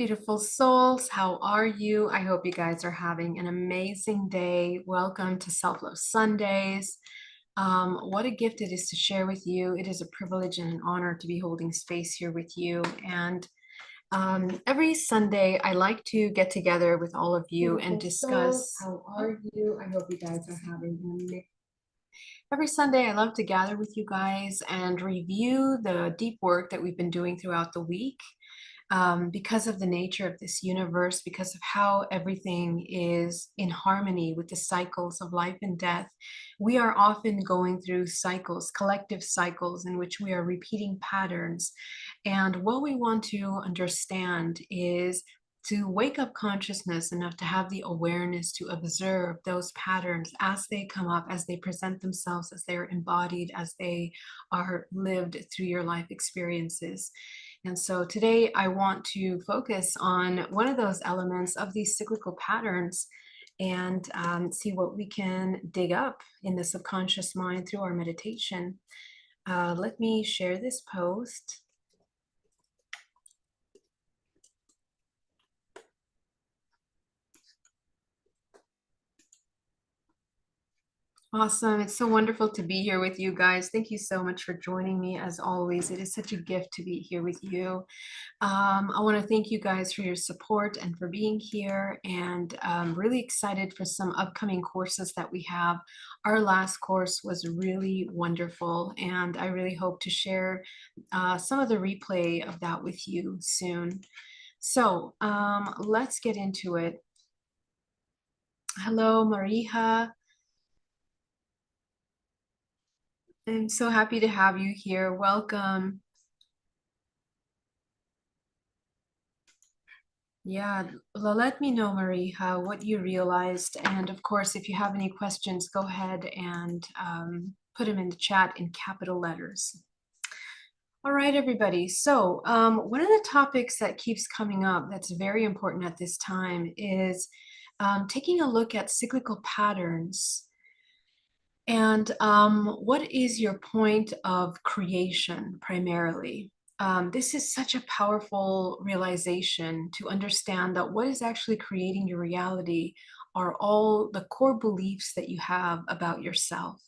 Beautiful souls, how are you? I hope you guys are having an amazing day. Welcome to Self Love Sundays. What a gift it is to share with you. It is a privilege and an honor to be holding space here with you. And every Sunday, I like to get together with all of you and discuss. How are you? I hope you guys are having an amazing. Every Sunday, I love to gather with you guys and review the deep work that we've been doing throughout the week. Because of the nature of this universe, because of how everything is in harmony with the cycles of life and death, we are often going through cycles, collective cycles, in which we are repeating patterns. And what we want to understand is to wake up consciousness enough to have the awareness to observe those patterns as they come up, as they present themselves, as they're embodied, as they are lived through your life experiences. And so today I want to focus on one of those elements of these cyclical patterns and see what we can dig up in the subconscious mind through our meditation. Let me share this post. Awesome. It's so wonderful to be here with you guys. Thank you so much for joining me as always. It is such a gift to be here with you. I want to thank you guys for your support and for being here, and I'm really excited for some upcoming courses that we have. Our last course was really wonderful, and I really hope to share some of the replay of that with you soon. So let's get into it. Hello, Mariha. I'm so happy to have you here. Welcome. Yeah, well, let me know, Mariha, what you realized. And of course, if you have any questions, go ahead and put them in the chat in capital letters. All right, everybody. So one of the topics that keeps coming up that's very important at this time is taking a look at cyclical patterns. And what is your point of creation primarily? This is such a powerful realization to understand that what is actually creating your reality are all the core beliefs that you have about yourself.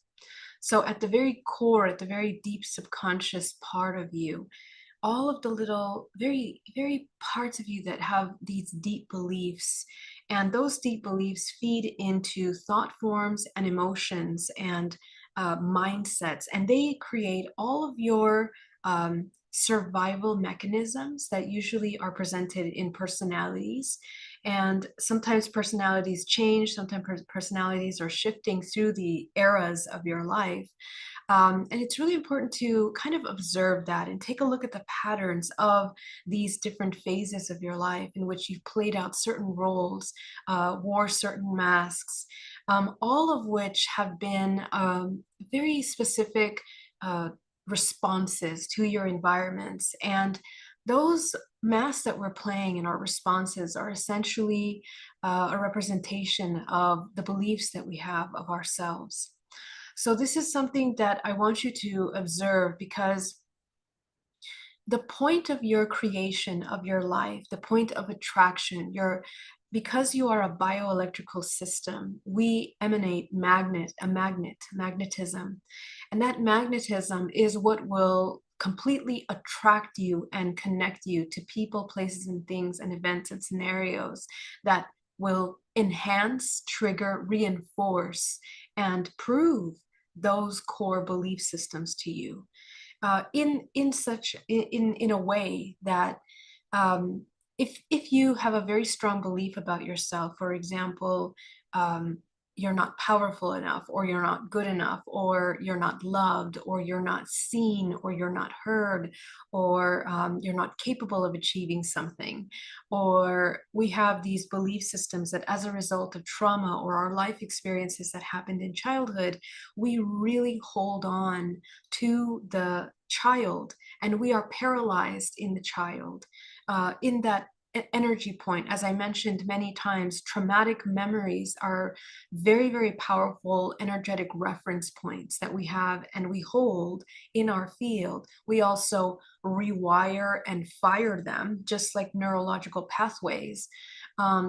So, at the very core, at the very deep subconscious part of you, all of the little, very, very parts of you that have these deep beliefs. And those deep beliefs feed into thought forms and emotions and mindsets. And they create all of your survival mechanisms that usually are presented in personalities. And sometimes personalities change, sometimes personalities are shifting through the eras of your life. And it's really important to kind of observe that and take a look at the patterns of these different phases of your life in which you've played out certain roles, wore certain masks, all of which have been very specific responses to your environments. And those masks that we're playing in our responses are essentially a representation of the beliefs that we have of ourselves. So this is something that I want you to observe, because the point of your creation of your life, the point of attraction, because you are a bioelectrical system, we emanate magnetism. And that magnetism is what will completely attract you and connect you to people, places, and things, and events and scenarios that will enhance, trigger, reinforce, and prove those core belief systems to you in a way that if you have a very strong belief about yourself, for example, you're not powerful enough, or you're not good enough, or you're not loved, or you're not seen, or you're not heard, or you're not capable of achieving something, or we have these belief systems that as a result of trauma or our life experiences that happened in childhood, we really hold on to the child, and we are paralyzed in the child, in that energy point. As I mentioned many times, traumatic memories are very, very powerful energetic reference points that we have and we hold in our field. We also rewire and fire them, just like neurological pathways.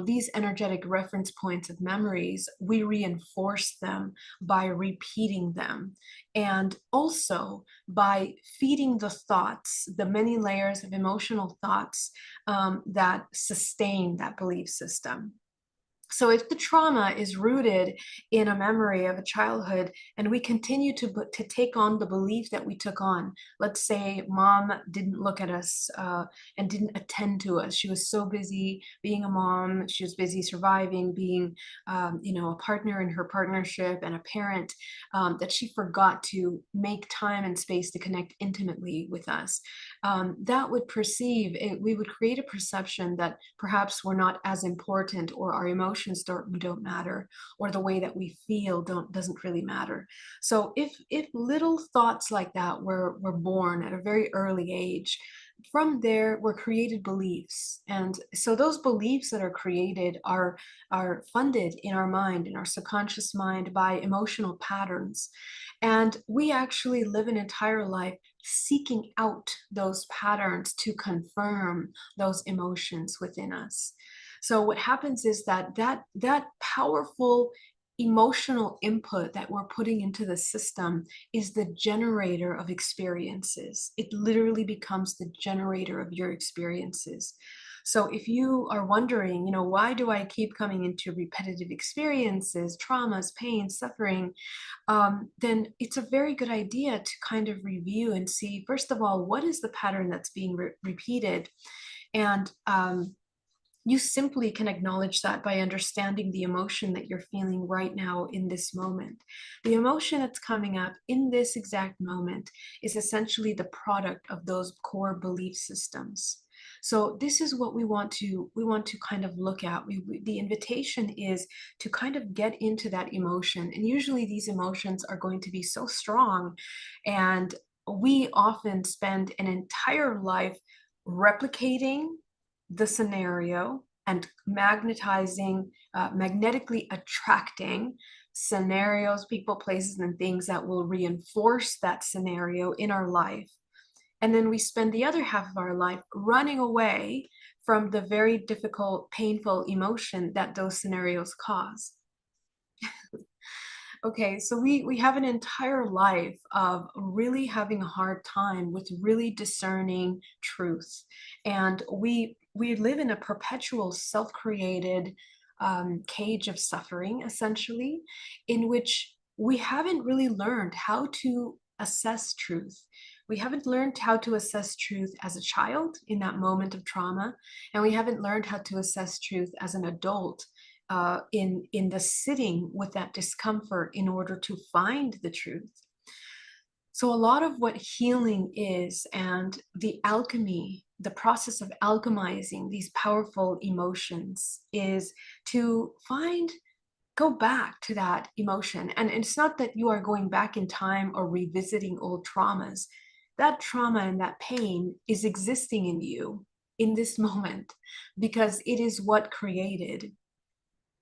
These energetic reference points of memories, we reinforce them by repeating them, and also by feeding the thoughts, the many layers of emotional thoughts that sustain that belief system. So if the trauma is rooted in a memory of a childhood and we continue to take on the belief that we took on, let's say mom didn't look at us and didn't attend to us. She was so busy being a mom. She was busy surviving, being, a partner in her partnership and a parent, that she forgot to make time and space to connect intimately with us. That would we would create a perception that perhaps we're not as important, or our emotions don't matter, or the way that we feel doesn't really matter. So if little thoughts like that were born at a very early age, from there were created beliefs. And so those beliefs that are created are funded in our mind, in our subconscious mind, by emotional patterns. And we actually live an entire life seeking out those patterns to confirm those emotions within us. So what happens is that powerful emotional input that we're putting into the system is the generator of experiences. It literally becomes the generator of your experiences. So if you are wondering, why do I keep coming into repetitive experiences, traumas, pain, suffering, then it's a very good idea to kind of review and see, first of all, what is the pattern that's being repeated? And you simply can acknowledge that by understanding the emotion that you're feeling right now in this moment. The emotion that's coming up in this exact moment is essentially the product of those core belief systems. So this is what we want to kind of look at. The invitation is to kind of get into that emotion. And usually these emotions are going to be so strong, and we often spend an entire life replicating the scenario and magnetically attracting scenarios, people, places, and things that will reinforce that scenario in our life. And then we spend the other half of our life running away from the very difficult, painful emotion that those scenarios cause. Okay, so we have an entire life of really having a hard time with really discerning truth. And we live in a perpetual self-created cage of suffering, essentially, in which we haven't really learned how to assess truth. We haven't learned how to assess truth as a child in that moment of trauma, and we haven't learned how to assess truth as an adult in the sitting with that discomfort in order to find the truth. So a lot of what healing is, and the alchemy, the process of alchemizing these powerful emotions, is to go back to that emotion. And it's not that you are going back in time or revisiting old traumas. That trauma and that pain is existing in you in this moment, because it is what created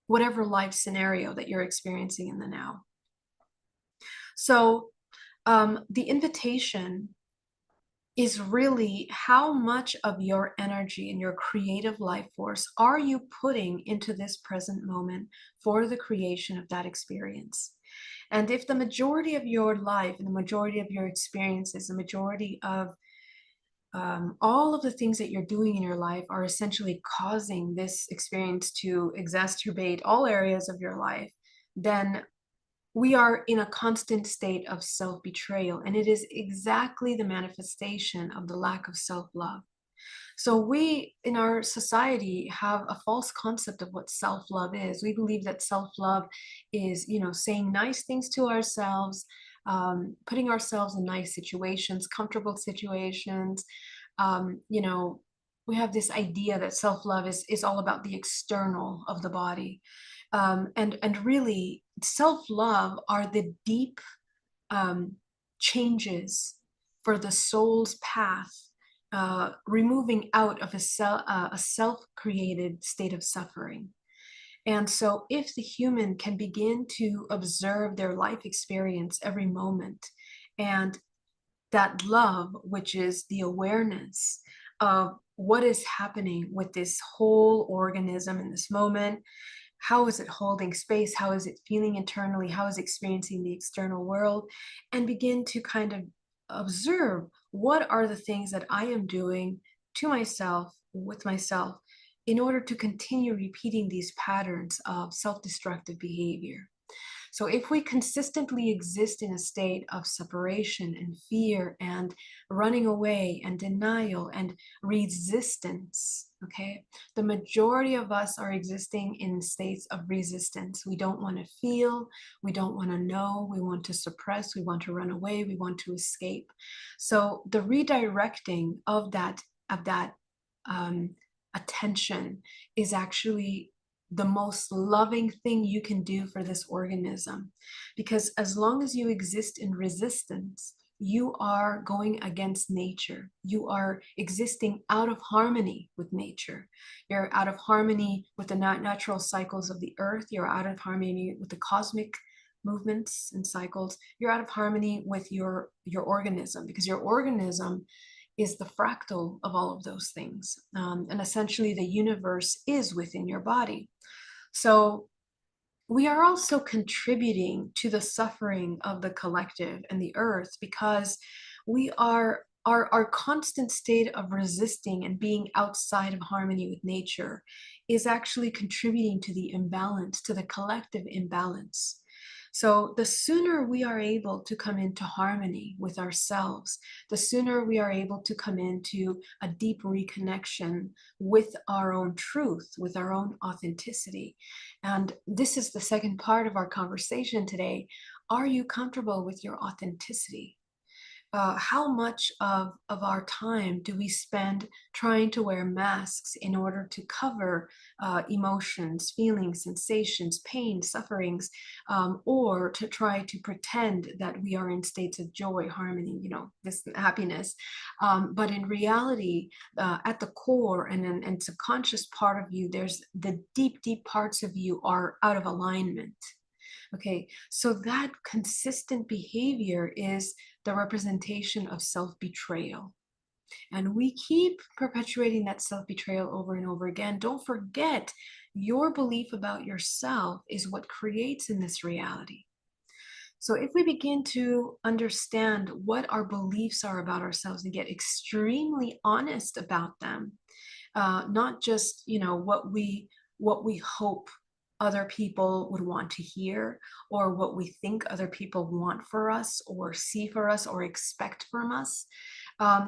whatever life scenario that you're experiencing in the now. So the invitation is really, how much of your energy and your creative life force are you putting into this present moment for the creation of that experience? And if the majority of your life and the majority of your experiences, the majority of all of the things that you're doing in your life are essentially causing this experience to exacerbate all areas of your life, then we are in a constant state of self-betrayal. And it is exactly the manifestation of the lack of self-love. So we in our society have a false concept of what self-love is. We believe that self-love is, saying nice things to ourselves, putting ourselves in nice situations, comfortable situations. We have this idea that self-love is all about the external of the body. And really, self-love are the deep changes for the soul's path removing out of a self-created state of suffering. And so if the human can begin to observe their life experience every moment, and that love, which is the awareness of what is happening with this whole organism in this moment, how is it holding space, how is it feeling internally, how is it experiencing the external world, and begin to kind of observe what are the things that I am doing to myself, with myself, in order to continue repeating these patterns of self-destructive behavior. So if we consistently exist in a state of separation and fear and running away and denial and resistance, okay, the majority of us are existing in states of resistance. We don't want to feel, we don't want to know, we want to suppress, we want to run away, we want to escape. So the redirecting of that attention is actually the most loving thing you can do for this organism. Because as long as you exist in resistance, you are going against nature. You are existing out of harmony with nature. You're out of harmony with the natural cycles of the earth. You're out of harmony with the cosmic movements and cycles. You're out of harmony with your organism, because your organism is the fractal of all of those things. And essentially the universe is within your body. So we are also contributing to the suffering of the collective and the earth, because we are our constant state of resisting and being outside of harmony with nature is actually contributing to the imbalance, to the collective imbalance. So the sooner we are able to come into harmony with ourselves, the sooner we are able to come into a deep reconnection with our own truth, with our own authenticity. And this is the second part of our conversation today. Are you comfortable with your authenticity? How much of our time do we spend trying to wear masks in order to cover emotions, feelings, sensations, pain, sufferings, or to try to pretend that we are in states of joy, harmony, this happiness. But in reality, at the core and subconscious part of you, there's the deep, deep parts of you are out of alignment. Okay, so that consistent behavior is the representation of self-betrayal. And we keep perpetuating that self-betrayal over and over again. Don't forget, your belief about yourself is what creates in this reality. So if we begin to understand what our beliefs are about ourselves and get extremely honest about them, not just what we hope other people would want to hear, or what we think other people want for us or see for us or expect from us.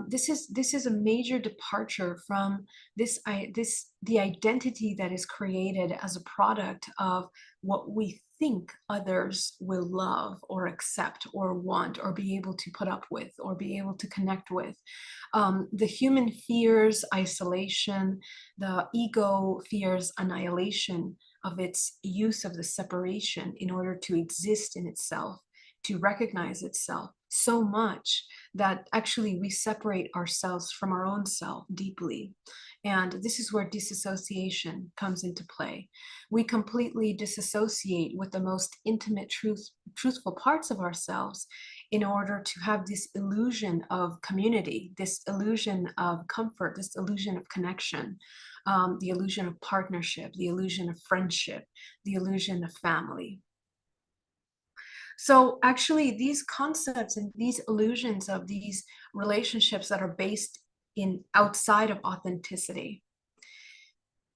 This is a major departure from the identity that is created as a product of what we think others will love or accept or want or be able to put up with or be able to connect with. The human fears isolation, the ego fears annihilation of its use of the separation in order to exist in itself, to recognize itself so much that actually we separate ourselves from our own self deeply. And this is where disassociation comes into play. We completely disassociate with the most intimate truthful parts of ourselves in order to have this illusion of community, this illusion of comfort, this illusion of connection, the illusion of partnership, the illusion of friendship, the illusion of family. So actually these concepts and these illusions of these relationships that are based in outside of authenticity,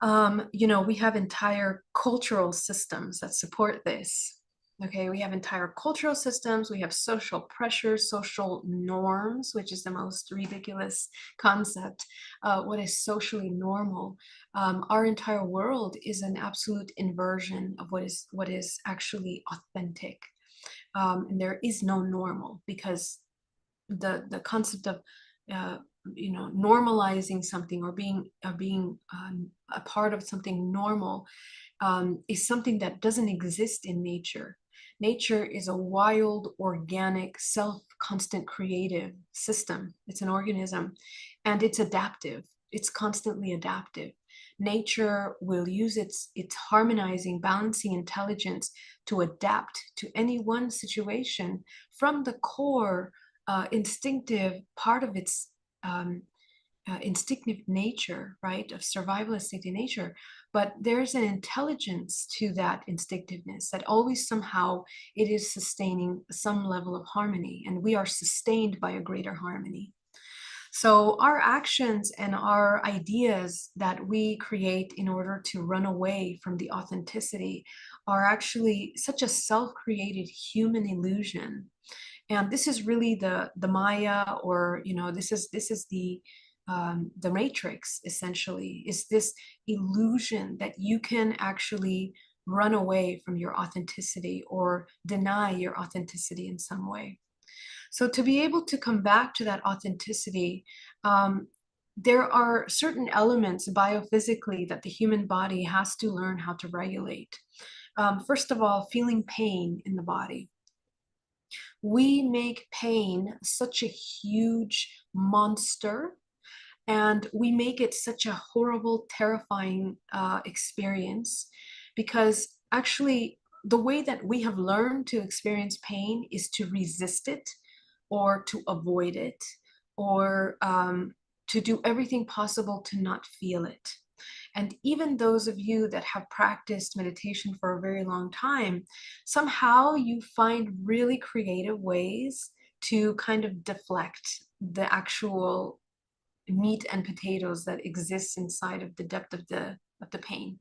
we have entire cultural systems that support this. Okay, we have entire cultural systems, we have social pressures, social norms, which is the most ridiculous concept. What is socially normal? Our entire world is an absolute inversion of what is actually authentic. And there is no normal, because the concept of normalizing something or being a part of something normal is something that doesn't exist in nature. Nature is a wild, organic, self-constant creative system. It's an organism, and it's adaptive. It's constantly adaptive. Nature will use its harmonizing, balancing intelligence to adapt to any one situation from the core instinctive part of its instinctive nature, right, of survival instinctive nature. But there's an intelligence to that instinctiveness that always somehow it is sustaining some level of harmony, and we are sustained by a greater harmony. So our actions and our ideas that we create in order to run away from the authenticity are actually such a self-created human illusion. And this is really the Maya, or this is the matrix, essentially, is this illusion that you can actually run away from your authenticity or deny your authenticity in some way. So to be able to come back to that authenticity, there are certain elements biophysically that the human body has to learn how to regulate. First of all, feeling pain in the body. We make pain such a huge monster, and we make it such a horrible, terrifying experience, because actually the way that we have learned to experience pain is to resist it, or to avoid it, or to do everything possible to not feel it. And even those of you that have practiced meditation for a very long time, somehow you find really creative ways to kind of deflect the actual meat and potatoes that exists inside of the depth of the pain.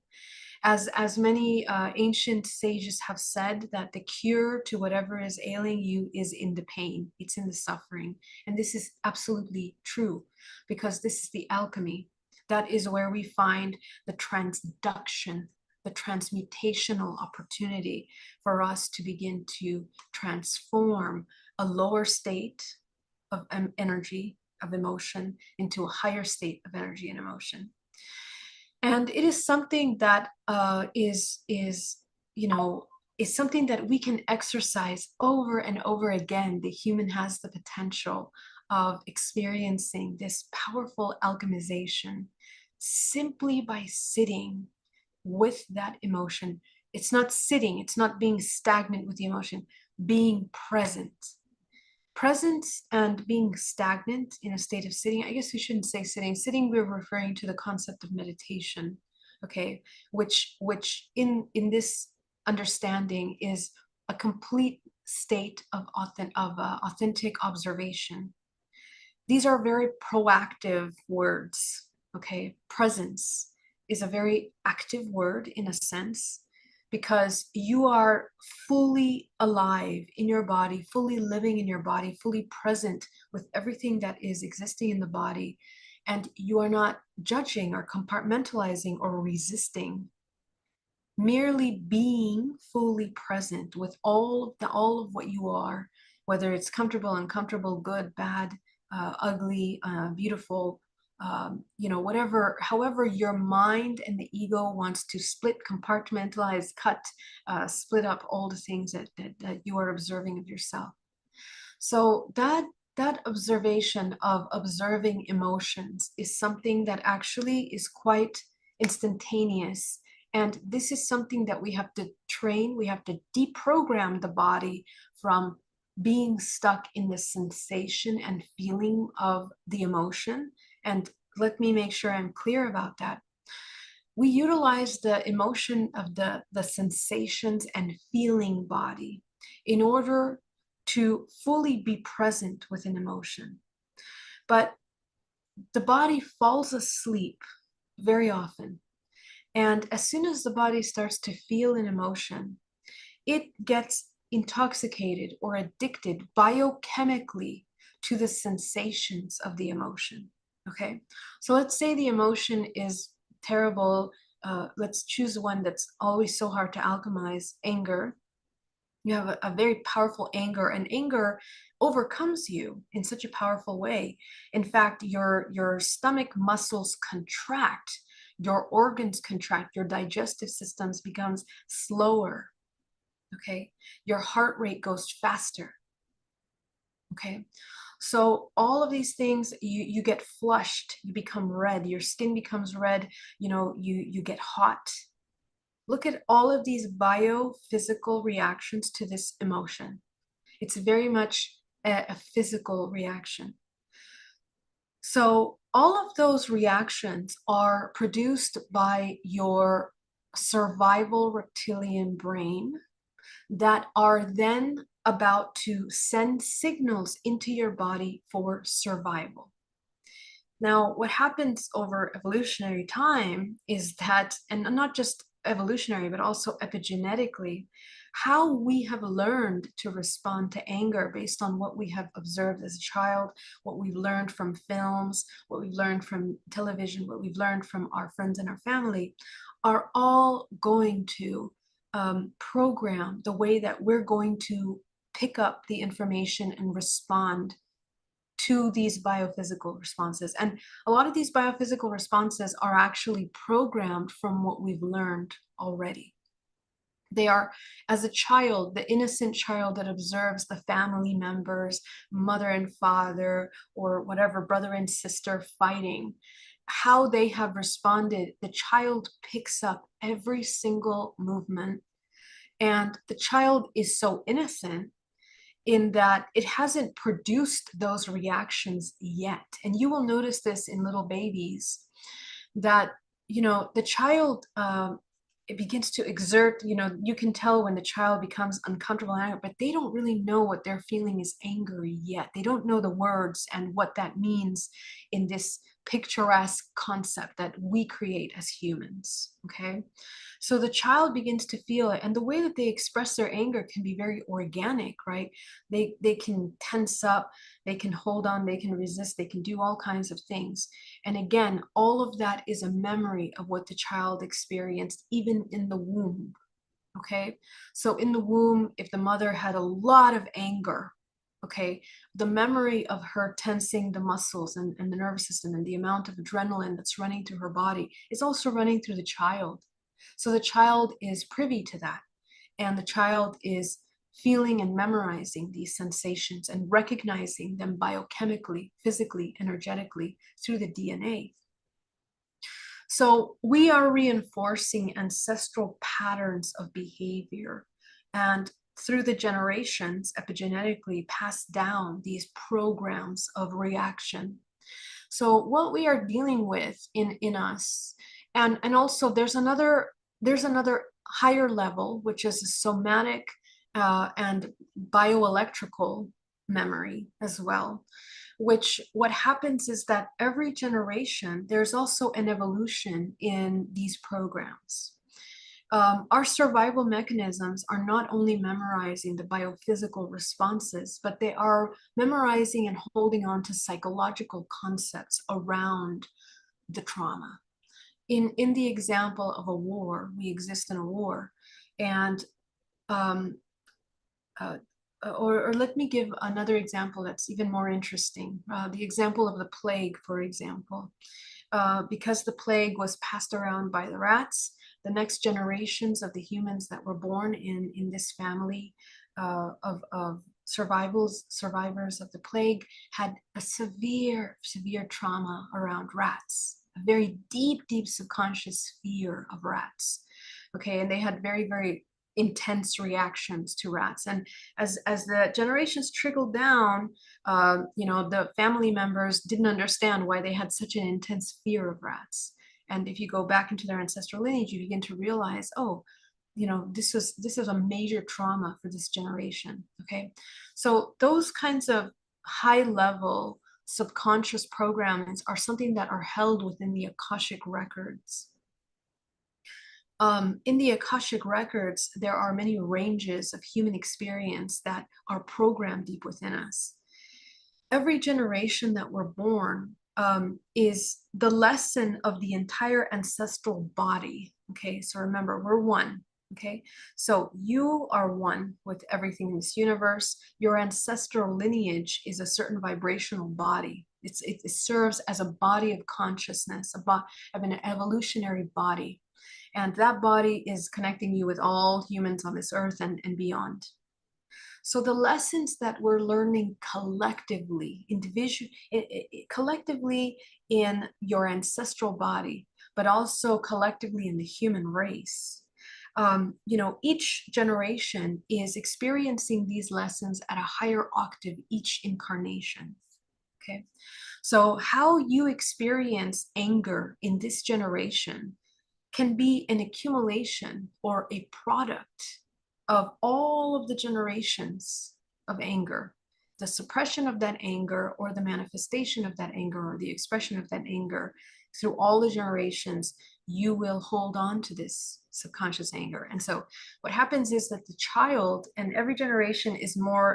As many ancient sages have said, that the cure to whatever is ailing you is in the pain, it's in the suffering. And this is absolutely true, because this is the alchemy. That is where we find the transduction, the transmutational opportunity for us to begin to transform a lower state of energy, of emotion, into a higher state of energy and emotion. And it is something that is something that we can exercise over and over again. The human has the potential of experiencing this powerful alchemization simply by sitting with that emotion. It's not sitting, it's not being stagnant with the emotion, being present. Presence and being stagnant in a state of sitting, I guess we shouldn't say sitting. Sitting, we're referring to the concept of meditation, okay, which in this understanding is a complete state of authentic observation. These are very proactive words, okay? Presence is a very active word in a sense, because you are fully alive in your body, fully living in your body, fully present with everything that is existing in the body. And you are not judging or compartmentalizing or resisting. Merely being fully present with all of what you are, whether it's comfortable, uncomfortable, good, bad, ugly, beautiful, whatever, however your mind and the ego wants to split, compartmentalize, cut, split up all the things that you are observing of yourself. So that observation of observing emotions is something that actually is quite instantaneous. And this is something that we have to train. We have to deprogram the body from being stuck in the sensation and feeling of the emotion. And let me make sure I'm clear about that. We utilize the emotion of the sensations and feeling body in order to fully be present with an emotion. But the body falls asleep very often. And as soon as the body starts to feel an emotion, it gets intoxicated or addicted biochemically to the sensations of the emotion. Okay, so let's say the emotion is terrible. Let's choose one that's always so hard to alchemize: anger. You have a very powerful anger, and anger overcomes you in such a powerful way. In fact, your stomach muscles contract, your organs contract, your digestive systems becomes slower. okay? Your heart rate goes faster, okay? So all of these things, you get flushed, you become red, your skin becomes red, you get hot. Look at all of these biophysical reactions to this emotion. It's very much a physical reaction. So all of those reactions are produced by your survival reptilian brain that are then about to send signals into your body for survival. Now, what happens over evolutionary time is that, and not just evolutionary, but also epigenetically, how we have learned to respond to anger based on what we have observed as a child, what we've learned from films, what we've learned from television, what we've learned from our friends and our family, are all going to program the way that we're going to pick up the information and respond to these biophysical responses. And a lot of these biophysical responses are actually programmed from what we've learned already. They are, as a child, the innocent child that observes the family members, mother and father, or whatever, brother and sister fighting, how they have responded. The child picks up every single movement, and the child is so innocent in that it hasn't produced those reactions yet. And you will notice this in little babies that, the child, it begins to exert, you can tell when the child becomes uncomfortable and angry, but they don't really know what they're feeling is angry yet. They don't know the words and what that means in this picturesque concept that we create as humans, okay? So the child begins to feel it, and the way that they express their anger can be very organic, right? They can tense up, they can hold on, they can resist, they can do all kinds of things. And again, all of that is a memory of what the child experienced even in the womb, okay? So in the womb, if the mother had a lot of anger, okay, the memory of her tensing the muscles and the nervous system and the amount of adrenaline that's running through her body is also running through the child. So the child is privy to that, and the child is feeling and memorizing these sensations and recognizing them biochemically, physically, energetically through the DNA. So we are reinforcing ancestral patterns of behavior, and through the generations, epigenetically passed down these programs of reaction. So what we are dealing with in us, and also there's another higher level, which is a somatic and bioelectrical memory as well, which what happens is that every generation, there's also an evolution in these programs. Our survival mechanisms are not only memorizing the biophysical responses, but they are memorizing and holding on to psychological concepts around the trauma. In the example of a war, we exist in a war, and or let me give another example that's even more interesting. The example of the plague, for example. Because the plague was passed around by the rats, the next generations of the humans that were born in this family of survivors of the plague had a severe trauma around rats, a very deep subconscious fear of rats. Okay, and they had very intense reactions to rats. And as the generations trickled down, the family members didn't understand why they had such an intense fear of rats. And if you go back into their ancestral lineage, you begin to realize, oh, this is a major trauma for this generation. Okay, so those kinds of high level subconscious programs are something that are held within the Akashic records. In the Akashic records, there are many ranges of human experience that are programmed deep within us. Every generation that we're born is the lesson of the entire ancestral body. Okay, so remember, we're one. Okay, so you are one with everything in this universe. Your ancestral lineage is a certain vibrational body. It serves as a body of consciousness, of an evolutionary body. And that body is connecting you with all humans on this earth and beyond. So the lessons that we're learning collectively, collectively in your ancestral body, but also collectively in the human race, each generation is experiencing these lessons at a higher octave each incarnation. Okay. So how you experience anger in this generation can be an accumulation or a product of all of the generations of anger. The suppression of that anger or the manifestation of that anger or the expression of that anger through all the generations, you will hold on to this subconscious anger. And so what happens is that the child, and every generation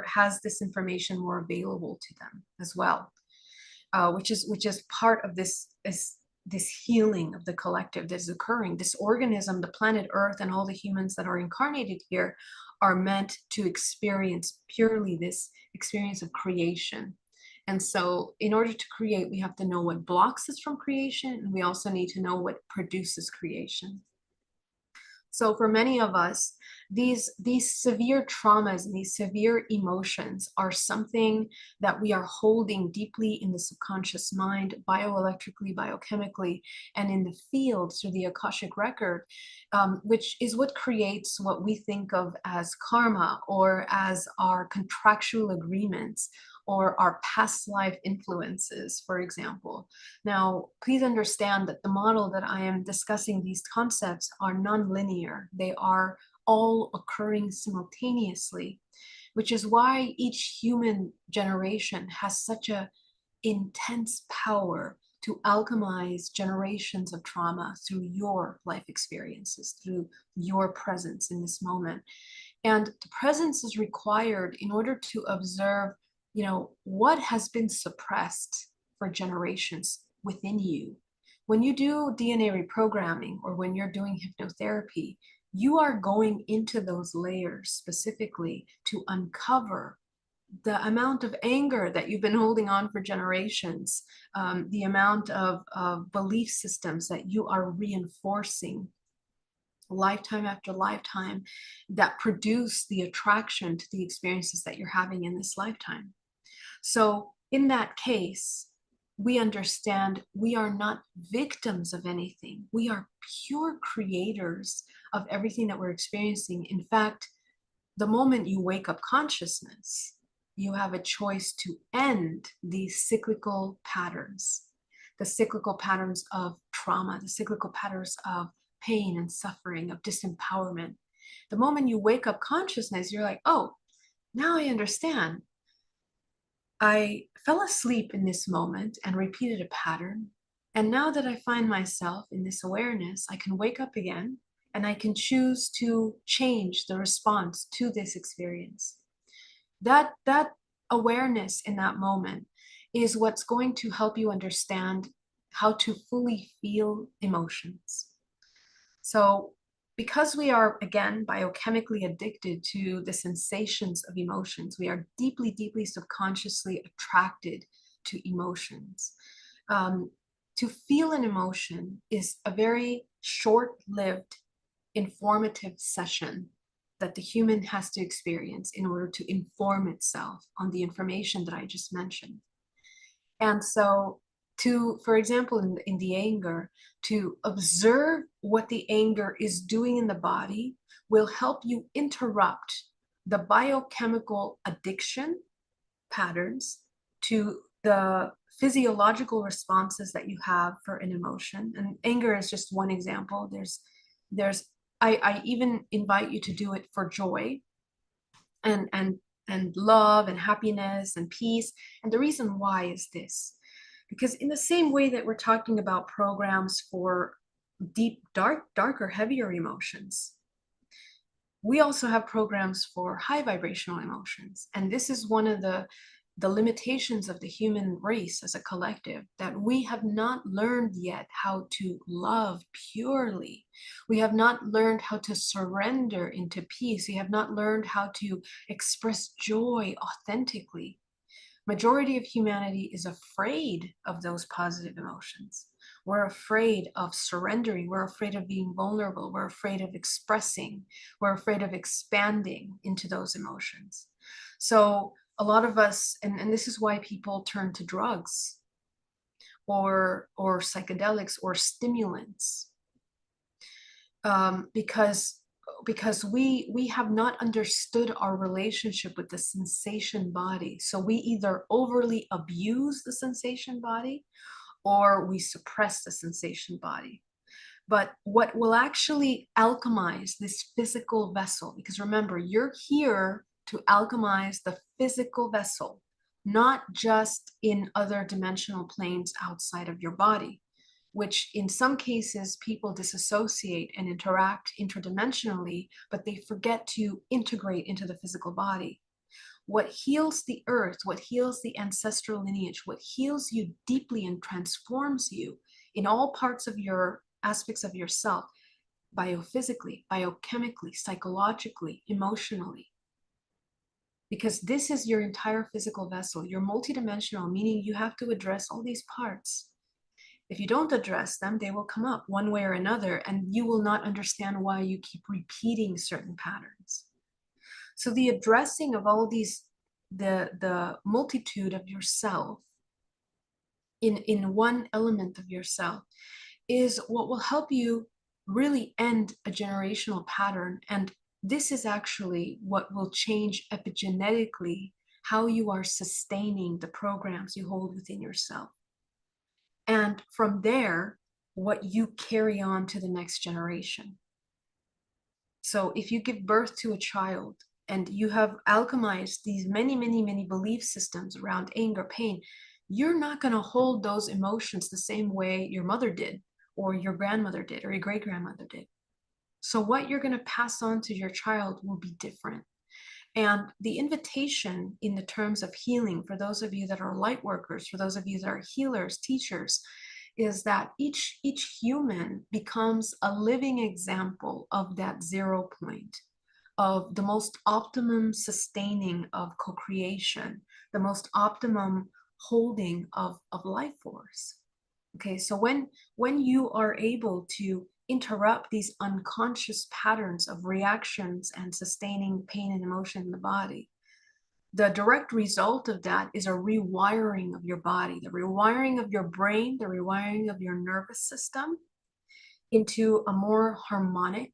has this information more available to them as well, which is part of this healing of the collective that is occurring. This organism, the planet Earth, and all the humans that are incarnated here are meant to experience purely this experience of creation. And so in order to create, we have to know what blocks us from creation, and we also need to know what produces creation. So for many of us, these severe traumas and these severe emotions are something that we are holding deeply in the subconscious mind, bioelectrically, biochemically, and in the field through the Akashic record, which is what creates what we think of as karma or as our contractual agreements or our past life influences, for example. Now, please understand that the model that I am discussing, these concepts are non-linear. They are all occurring simultaneously, which is why each human generation has such a intense power to alchemize generations of trauma through your life experiences, through your presence in this moment. And the presence is required in order to observe, what has been suppressed for generations within you. When you do DNA reprogramming or when you're doing hypnotherapy, you are going into those layers specifically to uncover the amount of anger that you've been holding on for generations, the amount of belief systems that you are reinforcing lifetime after lifetime that produce the attraction to the experiences that you're having in this lifetime. So in that case, we understand we are not victims of anything. We are pure creators of everything that we're experiencing. In fact, the moment you wake up consciousness, you have a choice to end these cyclical patterns, the cyclical patterns of trauma, the cyclical patterns of pain and suffering, of disempowerment. The moment you wake up consciousness, you're like, oh, now I understand. I fell asleep in this moment and repeated a pattern. And now that I find myself in this awareness, I can wake up again and I can choose to change the response to this experience. That awareness in that moment is what's going to help you understand how to fully feel emotions. So because we are, again, biochemically addicted to the sensations of emotions, we are deeply, deeply subconsciously attracted to emotions. To feel an emotion is a very short-lived, informative session that the human has to experience in order to inform itself on the information that I just mentioned. And so for example, in the anger, to observe what the anger is doing in the body will help you interrupt the biochemical addiction patterns to the physiological responses that you have for an emotion. And anger is just one example. I even invite you to do it for joy and love and happiness and peace. And the reason why is this. Because in the same way that we're talking about programs for deep, darker, heavier emotions, we also have programs for high vibrational emotions. And this is one of the limitations of the human race as a collective, that we have not learned yet how to love purely. We have not learned how to surrender into peace. We have not learned how to express joy authentically. Majority of humanity is afraid of those positive emotions. We're afraid of surrendering. We're afraid of being vulnerable. We're afraid of expressing. We're afraid of expanding into those emotions. So a lot of us, and this is why people turn to drugs or psychedelics or stimulants, because we have not understood our relationship with the sensation body. So we either overly abuse the sensation body or we suppress the sensation body. But what will actually alchemize this physical vessel, because remember, you're here to alchemize the physical vessel, not just in other dimensional planes outside of your body, which in some cases people disassociate and interact interdimensionally, but they forget to integrate into the physical body. What heals the earth, what heals the ancestral lineage, what heals you deeply and transforms you in all parts of your aspects of yourself, biophysically, biochemically, psychologically, emotionally. Because this is your entire physical vessel. You're multidimensional, meaning you have to address all these parts. If you don't address them, they will come up one way or another, and you will not understand why you keep repeating certain patterns. So the addressing of all these, the multitude of yourself in one element of yourself is what will help you really end a generational pattern. And this is actually what will change epigenetically how you are sustaining the programs you hold within yourself. And from there, what you carry on to the next generation. So if you give birth to a child and you have alchemized these many, many, many belief systems around anger, pain, you're not going to hold those emotions the same way your mother did, or your grandmother did, or your great grandmother did. So what you're going to pass on to your child will be different. And the invitation in the terms of healing, for those of you that are light workers, for those of you that are healers, teachers, is that each human becomes a living example of that 0 point, of the most optimum sustaining of co-creation, the most optimum holding of life force. Okay, so when you are able to interrupt these unconscious patterns of reactions and sustaining pain and emotion in the body, the direct result of that is a rewiring of your body, the rewiring of your brain, the rewiring of your nervous system into a more harmonic,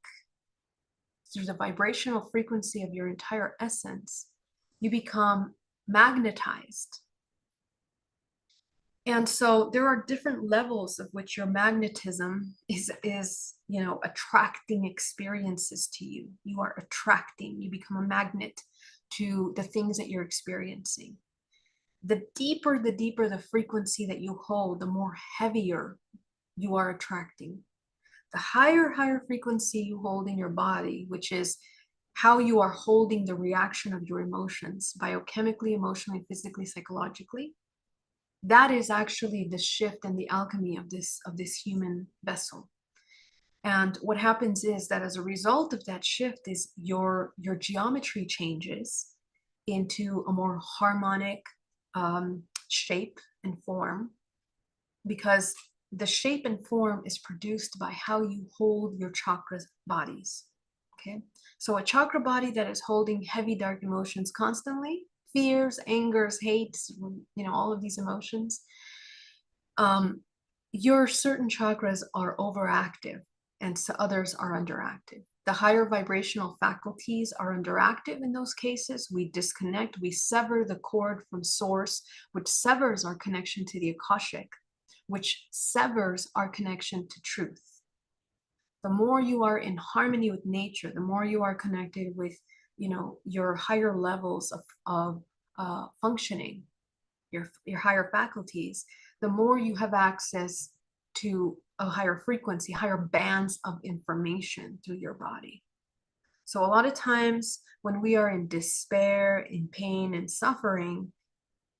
through the vibrational frequency of your entire essence. You become magnetized. And so there are different levels of which your magnetism is attracting experiences to you. You are attracting, you become a magnet to the things that you're experiencing. The deeper the frequency that you hold, the more heavier you are attracting. The higher frequency you hold in your body, which is how you are holding the reaction of your emotions, biochemically, emotionally, physically, psychologically, that is actually the shift and the alchemy of this human vessel. And what happens is that as a result of that shift is your geometry changes into a more harmonic shape and form, because the shape and form is produced by how you hold your chakra bodies. Okay, so a chakra body that is holding heavy dark emotions constantly, fears, angers, hates, all of these emotions, your certain chakras are overactive and so others are underactive. The higher vibrational faculties are underactive in those cases. We disconnect, we sever the cord from source, which severs our connection to the Akashic, which severs our connection to truth. The more you are in harmony with nature, the more you are connected with, your higher levels of functioning, your higher faculties, the more you have access to a higher frequency, higher bands of information through your body. So a lot of times when we are in despair, in pain and suffering,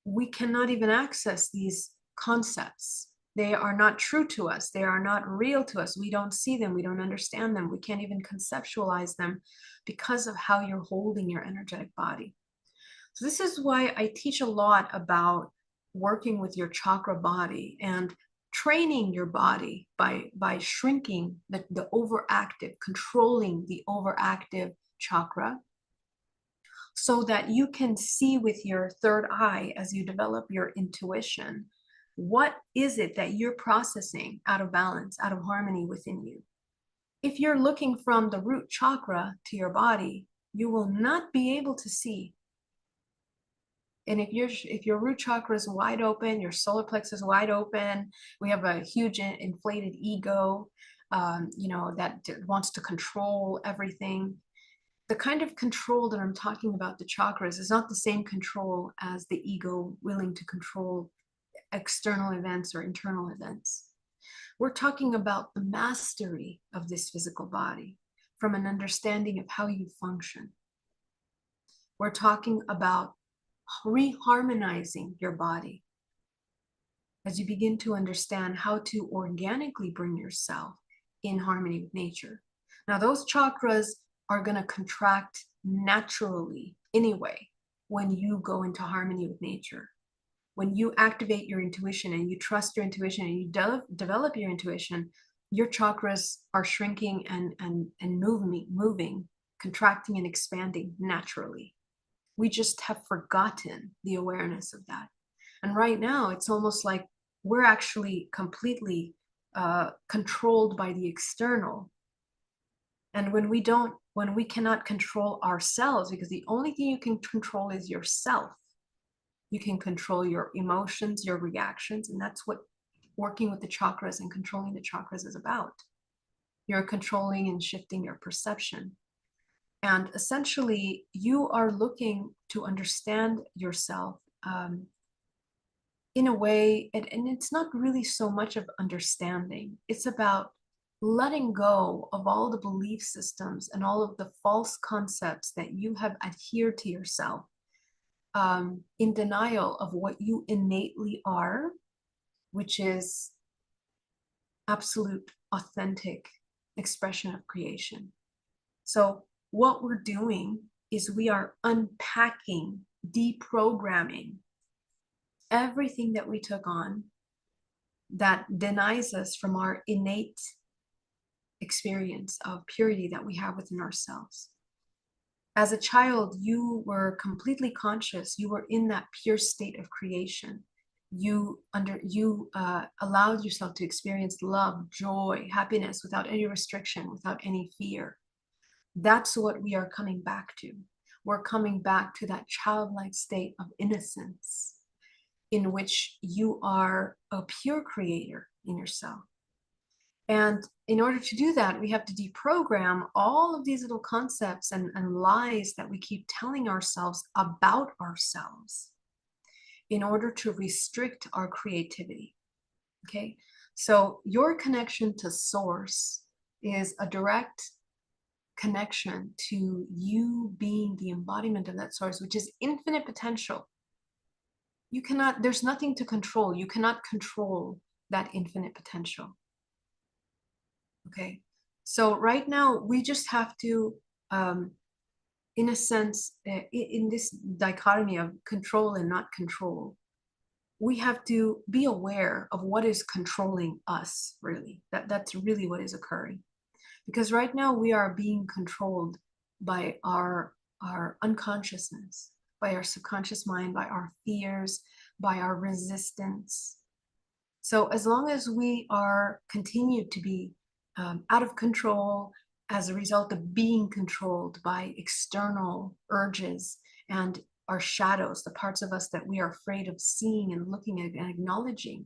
we cannot even access these concepts. They are not true to us. They are not real to us. We don't see them. We don't understand them. We can't even conceptualize them because of how you're holding your energetic body. So this is why I teach a lot about working with your chakra body. And training your body by shrinking the overactive, controlling the overactive chakra, so that you can see with your third eye as you develop your intuition, what is it that you're processing out of balance, out of harmony within you. If you're looking from the root chakra to your body, you will not be able to see. And if your root chakra is wide open, your solar plexus is wide open, we have a huge inflated ego, that wants to control everything. The kind of control that I'm talking about, the chakras, is not the same control as the ego willing to control external events or internal events. We're talking about the mastery of this physical body from an understanding of how you function. We're talking about reharmonizing your body as you begin to understand how to organically bring yourself in harmony with nature. Now, those chakras are going to contract naturally anyway when you go into harmony with nature. When you activate your intuition and you trust your intuition and you develop your intuition, your chakras are shrinking and moving, contracting and expanding naturally. We just have forgotten the awareness of that. And right now, it's almost like we're actually completely controlled by the external. And when we cannot control ourselves, because the only thing you can control is yourself. You can control your emotions, your reactions, and that's what working with the chakras and controlling the chakras is about. You're controlling and shifting your perception. And essentially, you are looking to understand yourself in a way, and it's not really so much of understanding. It's about letting go of all the belief systems and all of the false concepts that you have adhered to yourself, in denial of what you innately are, which is absolute, authentic expression of creation. So what we're doing is we are unpacking, deprogramming everything that we took on that denies us from our innate experience of purity that we have within ourselves. As a child, you were completely conscious. You were in that pure state of creation. You allowed yourself to experience love, joy, happiness without any restriction, without any fear. That's what we are coming back to. We're coming back to that childlike state of innocence in which you are a pure creator in yourself. And in order to do that, we have to deprogram all of these little concepts and lies that we keep telling ourselves about ourselves in order to restrict our creativity. Okay, so your connection to source is a direct connection to you being the embodiment of that source, which is infinite potential. There's nothing to control. You cannot control that infinite potential. Okay, so right now we just have to, in a sense, in this dichotomy of control and not control, we have to be aware of what is controlling us, really. That's really what is occurring. Because right now we are being controlled by our unconsciousness, by our subconscious mind, by our fears, by our resistance. So as long as we are continued to be out of control as a result of being controlled by external urges and our shadows, the parts of us that we are afraid of seeing and looking at and acknowledging,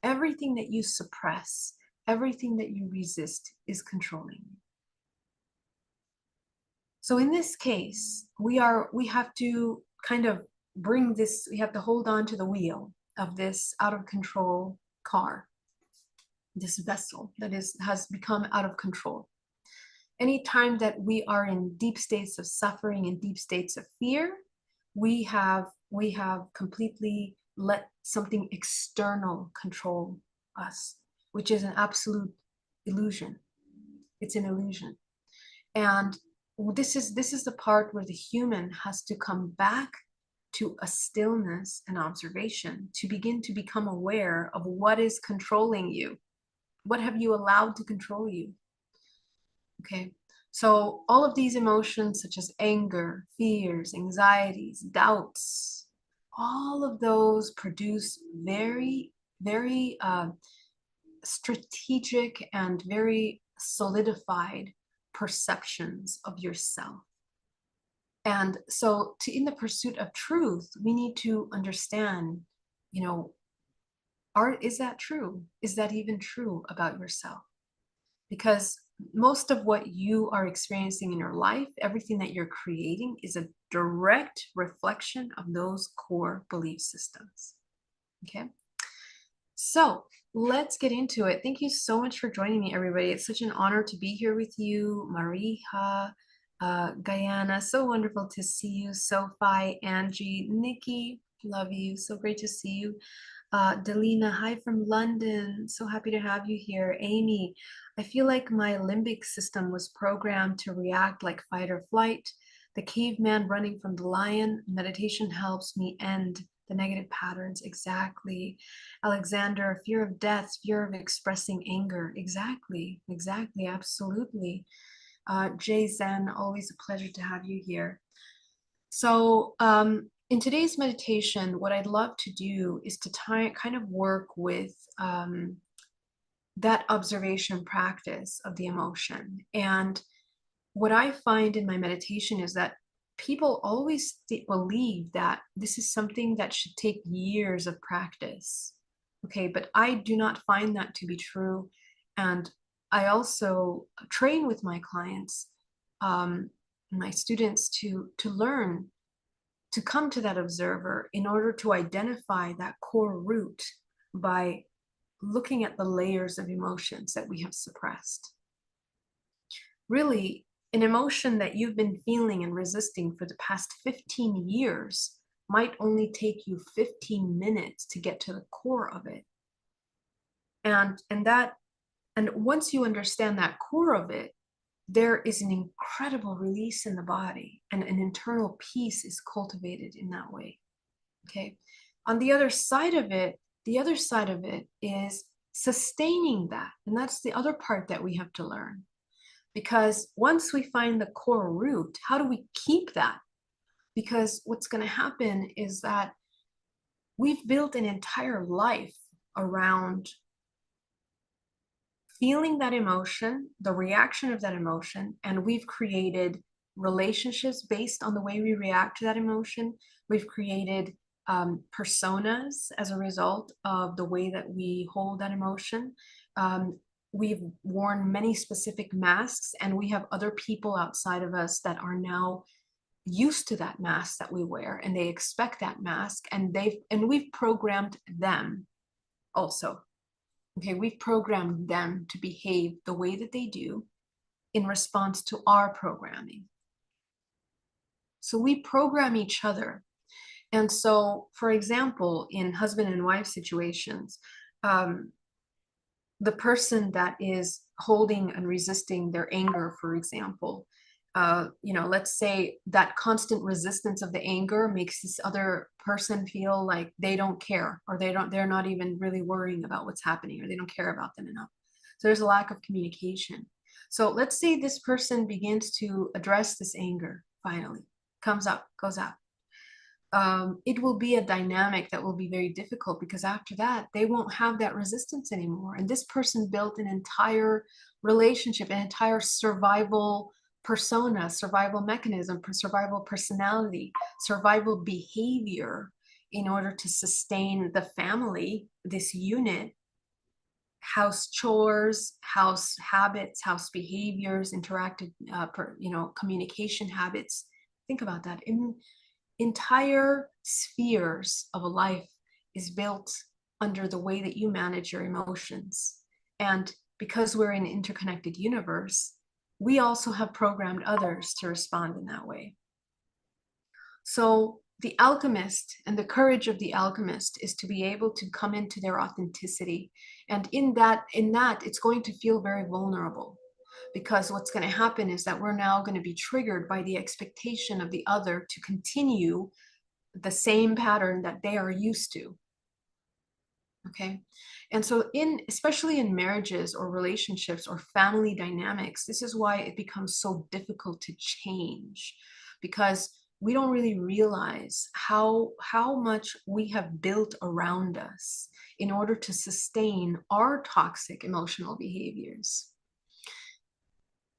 everything that you suppress, everything that you resist is controlling you. So in this case, we have to kind of bring this, we have to hold on to the wheel of this out of control car, this vessel that has become out of control. Anytime that we are in deep states of suffering and deep states of fear, we have completely let something external control us, which is an absolute illusion. It's an illusion. And this is the part where the human has to come back to a stillness and observation, to begin to become aware of what is controlling you. What have you allowed to control you? Okay, so all of these emotions, such as anger, fears, anxieties, doubts, all of those produce very, very strategic and very solidified perceptions of yourself. And so in the pursuit of truth, we need to understand, you know, is that true? Is that even true about yourself? Because most of what you are experiencing in your life, everything that you're creating, is a direct reflection of those core belief systems. Okay, so let's get into it. Thank you so much for joining me, everybody. It's such an honor to be here with you. Mariha, Guyana, so wonderful to see you. Sophie, Angie, Nikki, love you. So great to see you. Delina, hi from London. So happy to have you here. Amy, I feel like my limbic system was programmed to react like fight or flight. The caveman running from the lion. Meditation helps me end the negative patterns. Exactly. Alexander, fear of death, fear of expressing anger. Exactly. Exactly. Absolutely. Jay Zen, always a pleasure to have you here. So in today's meditation, what I'd love to do is to kind of work with that observation practice of the emotion. And what I find in my meditation is that people always believe that this is something that should take years of practice. Okay, but I do not find that to be true. And I also train with my clients, my students to learn to come to that observer in order to identify that core root by looking at the layers of emotions that we have suppressed. Really, an emotion that you've been feeling and resisting for the past 15 years might only take you 15 minutes to get to the core of it. And once you understand that core of it, there is an incredible release in the body, and an internal peace is cultivated in that way. Okay. On the other side of it, is sustaining that. And that's the other part that we have to learn. Because once we find the core root, how do we keep that? Because what's going to happen is that we've built an entire life around feeling that emotion, the reaction of that emotion, and we've created relationships based on the way we react to that emotion. We've created personas as a result of the way that we hold that emotion. We've worn many specific masks, and we have other people outside of us that are now used to that mask that we wear, and they expect that mask, and we've programmed them also. Okay, we've programmed them to behave the way that they do in response to our programming. So we program each other. And so, for example, in husband and wife situations, the person that is holding and resisting their anger, for example, let's say that constant resistance of the anger makes this other person feel like they don't care, or they're not even really worrying about what's happening, or they don't care about them enough. So there's a lack of communication. So let's say this person begins to address this anger, finally, comes up, goes out. It will be a dynamic that will be very difficult, because after that, they won't have that resistance anymore. And this person built an entire relationship, an entire survival persona, survival mechanism, survival personality, survival behavior in order to sustain the family, this unit, house chores, house habits, house behaviors, interactive, communication habits. Think about that. Entire spheres of a life is built under the way that you manage your emotions. And because we're in an interconnected universe, we also have programmed others to respond in that way. So the alchemist, and the courage of the alchemist, is to be able to come into their authenticity. And in that, it's going to feel very vulnerable, because what's going to happen is that we're now going to be triggered by the expectation of the other to continue the same pattern that they are used to. Okay. And so especially in marriages or relationships or family dynamics, this is why it becomes so difficult to change, because we don't really realize how much we have built around us in order to sustain our toxic emotional behaviors.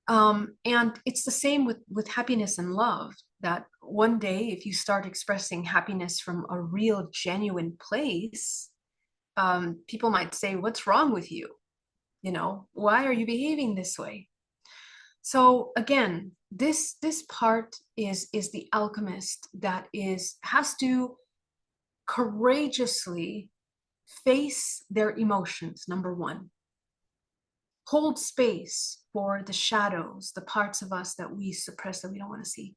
And it's the same with happiness and love, that one day, if you start expressing happiness from a real, genuine place, people might say, what's wrong with you? You know, why are you behaving this way? So again, this part is the alchemist that has to courageously face their emotions, number one. Hold space for the shadows, the parts of us that we suppress, that we don't want to see.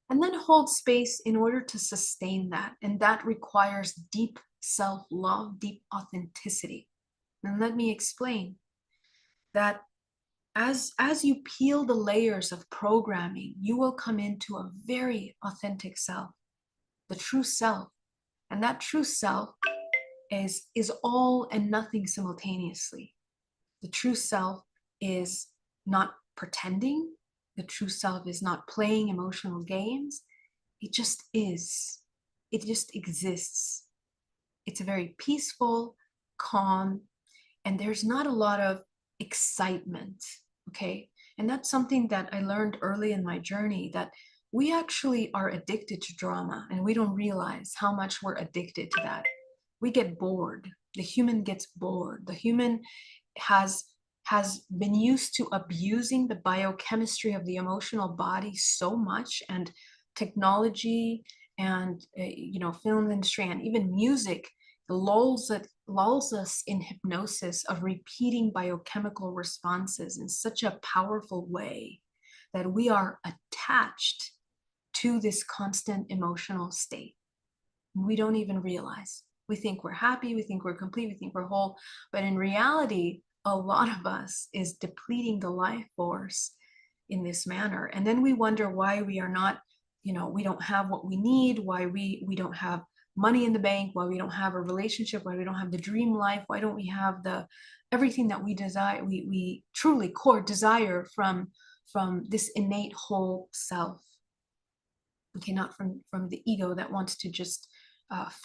And then hold space in order to sustain that. And that requires deep self-love, deep authenticity. And let me explain that as you peel the layers of programming, you will come into a very authentic self, the true self. And that true self is all and nothing simultaneously. The true self is not pretending. The true self is not playing emotional games. It just is. It just exists. It's a very peaceful, calm, and there's not a lot of excitement, okay? And that's something that I learned early in my journey, that we actually are addicted to drama, and we don't realize how much we're addicted to that. We get bored. The human gets bored. The human has been used to abusing the biochemistry of the emotional body so much, and technology and film industry and even music lulls us in hypnosis of repeating biochemical responses in such a powerful way that we are attached to this constant emotional state. We don't even realize. We think we're happy, we think we're complete, we think we're whole, but in reality, a lot of us is depleting the life force in this manner. And then we wonder why we are not, we don't have what we need, why we don't have money in the bank, why we don't have a relationship, why we don't have the dream life, why don't we have everything that we desire, we truly core desire from this innate whole self. Okay, not from the ego that wants to just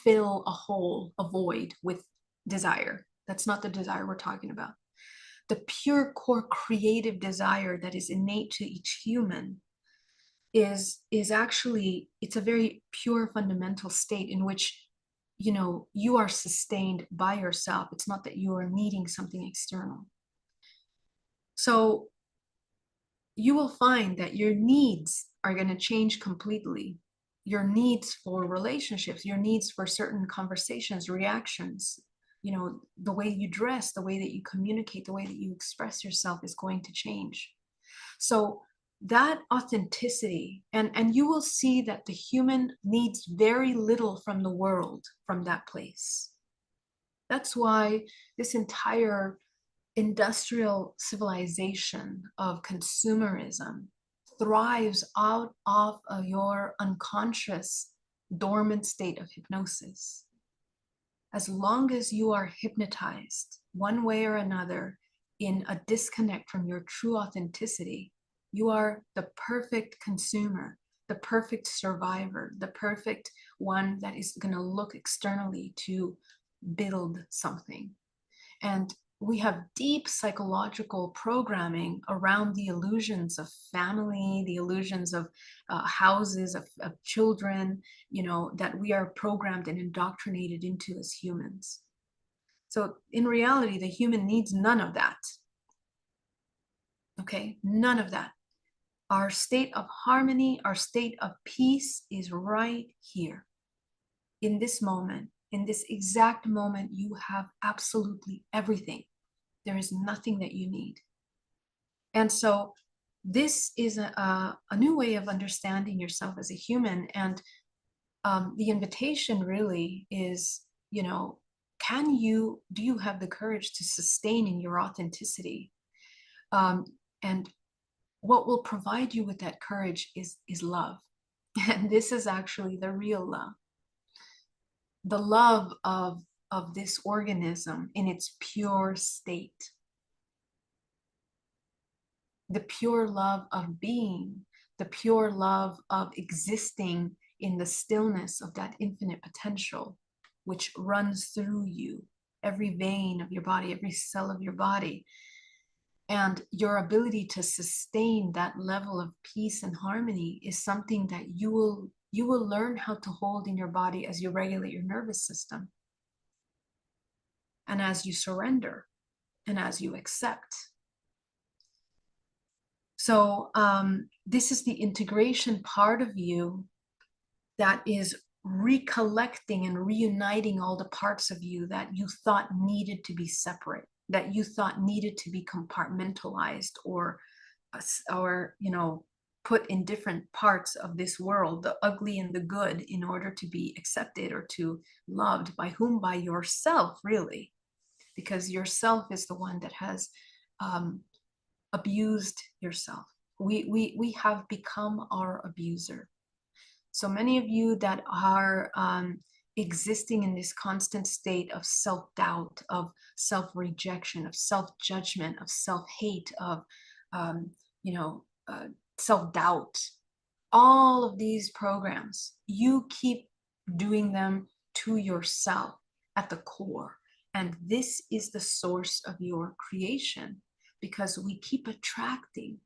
fill a hole, a void with desire. That's not the desire we're talking about. The pure core creative desire that is innate to each human is actually, it's a very pure fundamental state in which you are sustained by yourself. It's not that you are needing something external. So you will find that your needs are going to change completely. Your needs for relationships, your needs for certain conversations, reactions, the way you dress, the way that you communicate, the way that you express yourself is going to change. So that authenticity, and you will see that the human needs very little from the world from that place. That's why this entire industrial civilization of consumerism thrives out of your unconscious dormant state of hypnosis. As long as you are hypnotized one way or another in a disconnect from your true authenticity, you are the perfect consumer, the perfect survivor, the perfect one that is going to look externally to build something. And we have deep psychological programming around the illusions of family, the illusions of houses, of children, that we are programmed and indoctrinated into as humans. So in reality, the human needs none of that. Okay, none of that. Our state of harmony, our state of peace is right here. In this moment, in this exact moment, you have absolutely everything. There is nothing that you need. And so this is a new way of understanding yourself as a human. And the invitation really is, do you have the courage to sustain in your authenticity? And what will provide you with that courage is love. And this is actually the real love. The love of this organism in its pure state. The pure love of being, the pure love of existing in the stillness of that infinite potential, which runs through you, every vein of your body, every cell of your body. And your ability to sustain that level of peace and harmony is something that you will learn how to hold in your body as you regulate your nervous system, and as you surrender, and as you accept. So this is the integration part of you that is recollecting and reuniting all the parts of you that you thought needed to be separate, that you thought needed to be compartmentalized or put in different parts of this world, the ugly and the good, in order to be accepted or to loved. By whom? By yourself, really, because yourself is the one that has abused yourself. We have become our abuser. So many of you that are existing in this constant state of self-doubt, of self-rejection, of self-judgment, of self-hate, of self-doubt, all of these programs, you keep doing them to yourself at the core. And this is the source of your creation, because we keep attracting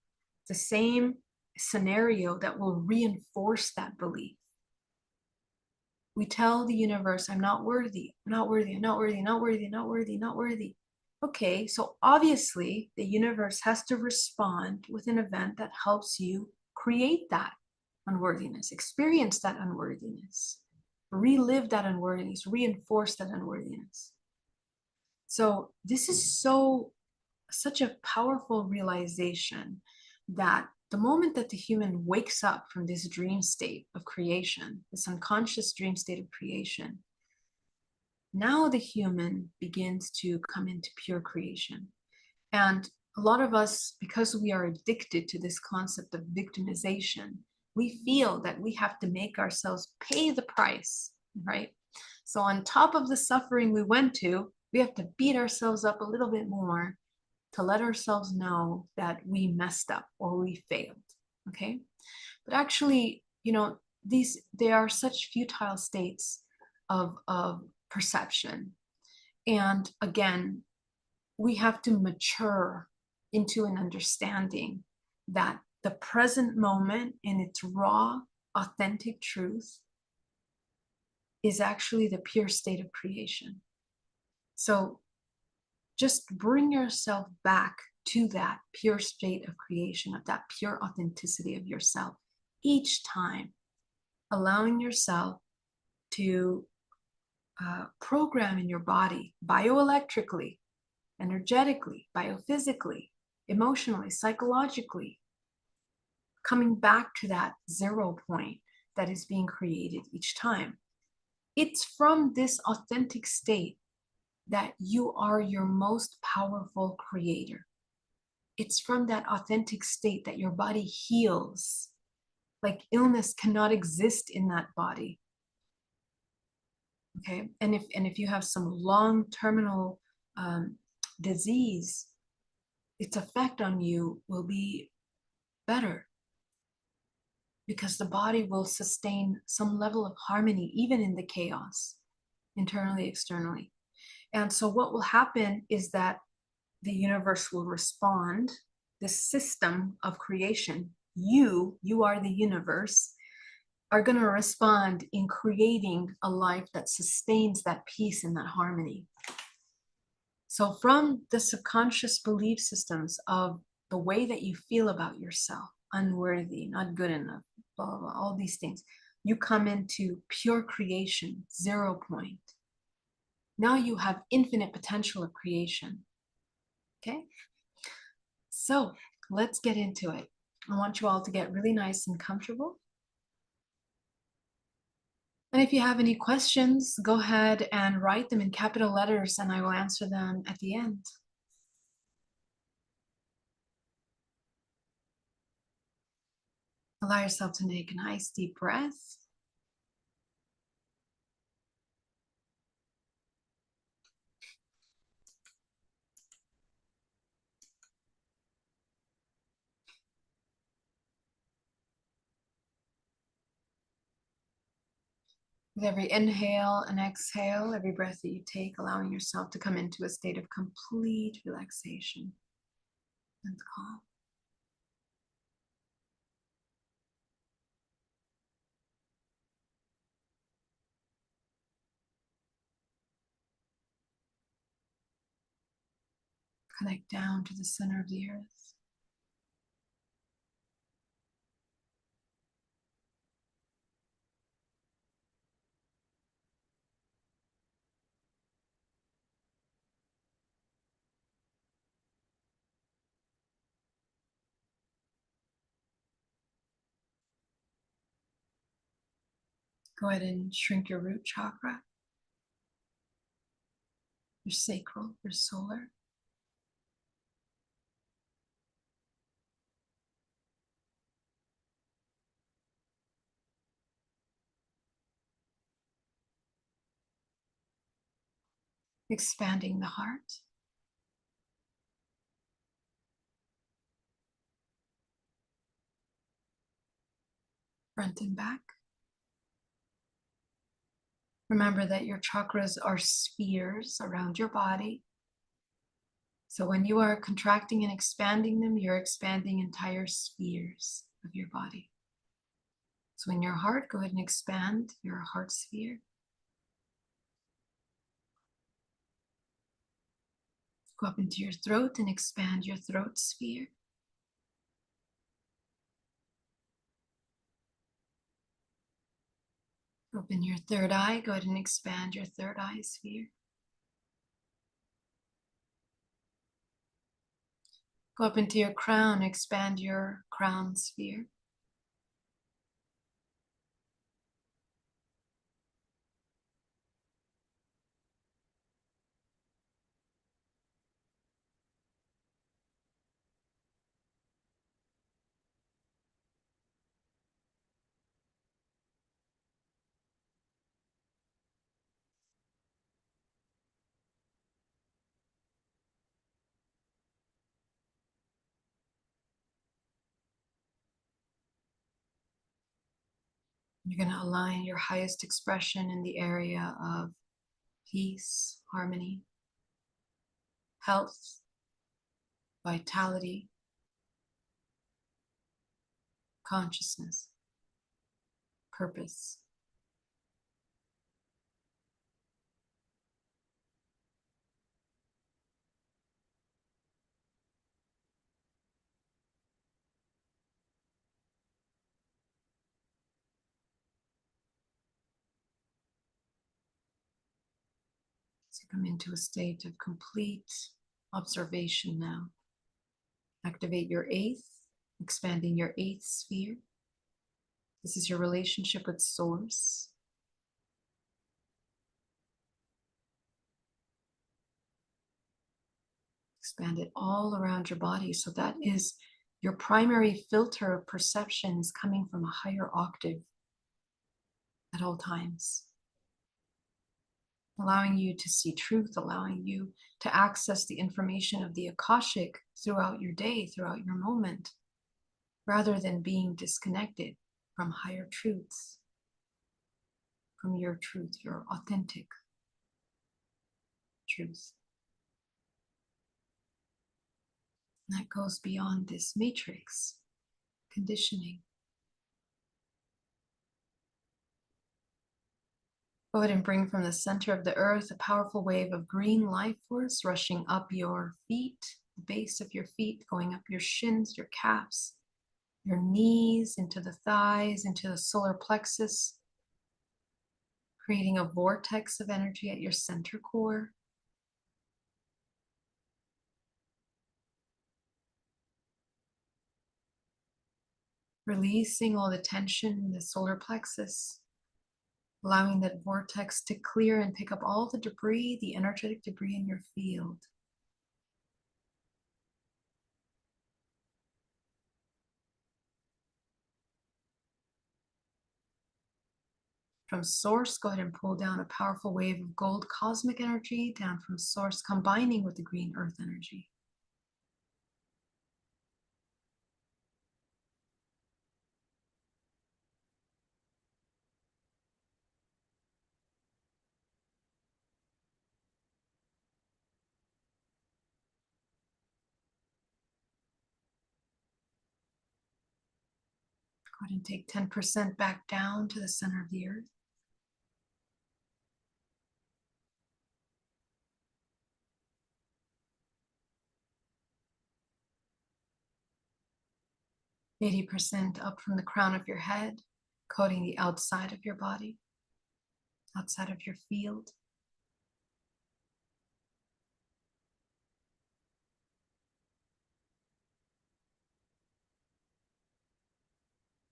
the same scenario that will reinforce that belief. We tell the universe, I'm not worthy, I'm not worthy, I'm not worthy, not worthy, not worthy, not worthy. Okay, so obviously the universe has to respond with an event that helps you create that unworthiness, experience that unworthiness, relive that unworthiness, reinforce that unworthiness. So this is such a powerful realization that the moment that the human wakes up from this dream state of creation, this unconscious dream state of creation, now the human begins to come into pure creation. And a lot of us, because we are addicted to this concept of victimization, we feel that we have to make ourselves pay the price, right? So on top of the suffering we went to, we have to beat ourselves up a little bit more to let ourselves know that we messed up or we failed, okay? But actually, they are such futile states of perception. And again, we have to mature into an understanding that the present moment in its raw, authentic truth is actually the pure state of creation. So just bring yourself back to that pure state of creation, of that pure authenticity of yourself each time, allowing yourself to program in your body bioelectrically, energetically, biophysically, emotionally, psychologically, coming back to that 0 point that is being created each time. It's from this authentic state that you are your most powerful creator. It's from that authentic state that your body heals. Like illness cannot exist in that body. Okay, and if you have some long terminal disease, its effect on you will be better, because the body will sustain some level of harmony even in the chaos, internally, externally. And so what will happen is that the universe will respond. The system of creation, you are the universe, are going to respond in creating a life that sustains that peace and that harmony. So from the subconscious belief systems of the way that you feel about yourself, unworthy, not good enough, blah, blah, blah, all these things, you come into pure creation, 0 point. Now you have infinite potential of creation. Okay? So let's get into it. I want you all to get really nice and comfortable. And if you have any questions, go ahead and write them in capital letters and I will answer them at the end. Allow yourself to take a nice deep breath. With every inhale and exhale, every breath that you take, allowing yourself to come into a state of complete relaxation and calm. Connect down to the center of the earth. Go ahead and shrink your root chakra, your sacral, your solar. Expanding the heart, front and back. Remember that your chakras are spheres around your body. So when you are contracting and expanding them, you're expanding entire spheres of your body. So in your heart, go ahead and expand your heart sphere. Go up into your throat and expand your throat sphere. Open your third eye, go ahead and expand your third eye sphere. Go up into your crown, expand your crown sphere. You're going to align your highest expression in the area of peace, harmony, health, vitality, consciousness, purpose. So come into a state of complete observation now. Activate your eighth, expanding your eighth sphere. This is your relationship with Source. Expand it all around your body. So that is your primary filter of perceptions coming from a higher octave at all times. Allowing you to see truth, allowing you to access the information of the Akashic throughout your day, throughout your moment, rather than being disconnected from higher truths, from your truth, your authentic truth. And that goes beyond this matrix conditioning. Go ahead and bring from the center of the earth a powerful wave of green life force rushing up your feet, the base of your feet, going up your shins, your calves, your knees, into the thighs, into the solar plexus, creating a vortex of energy at your center core. Releasing all the tension in the solar plexus, allowing that vortex to clear and pick up all the debris, the energetic debris in your field. From source, go ahead and pull down a powerful wave of gold cosmic energy down from source, combining with the green earth energy. Go ahead and take 10% back down to the center of the earth. %80 up from the crown of your head, coating the outside of your body, outside of your field.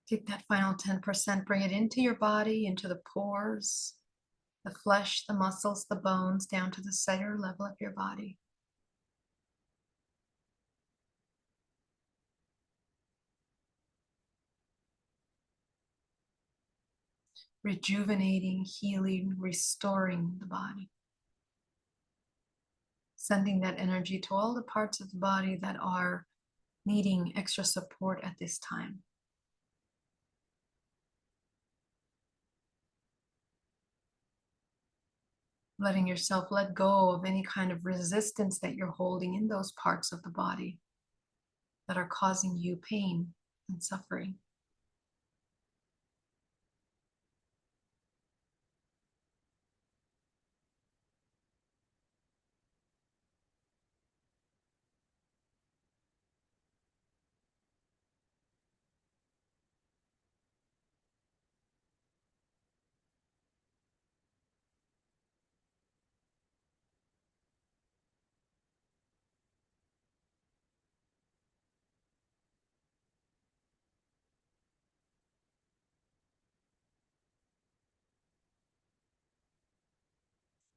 Take that final 10%, bring it into your body, into the pores, the flesh, the muscles, the bones, down to the cellular level of your body. Rejuvenating, healing, restoring the body. Sending that energy to all the parts of the body that are needing extra support at this time. Letting yourself let go of any kind of resistance that you're holding in those parts of the body that are causing you pain and suffering.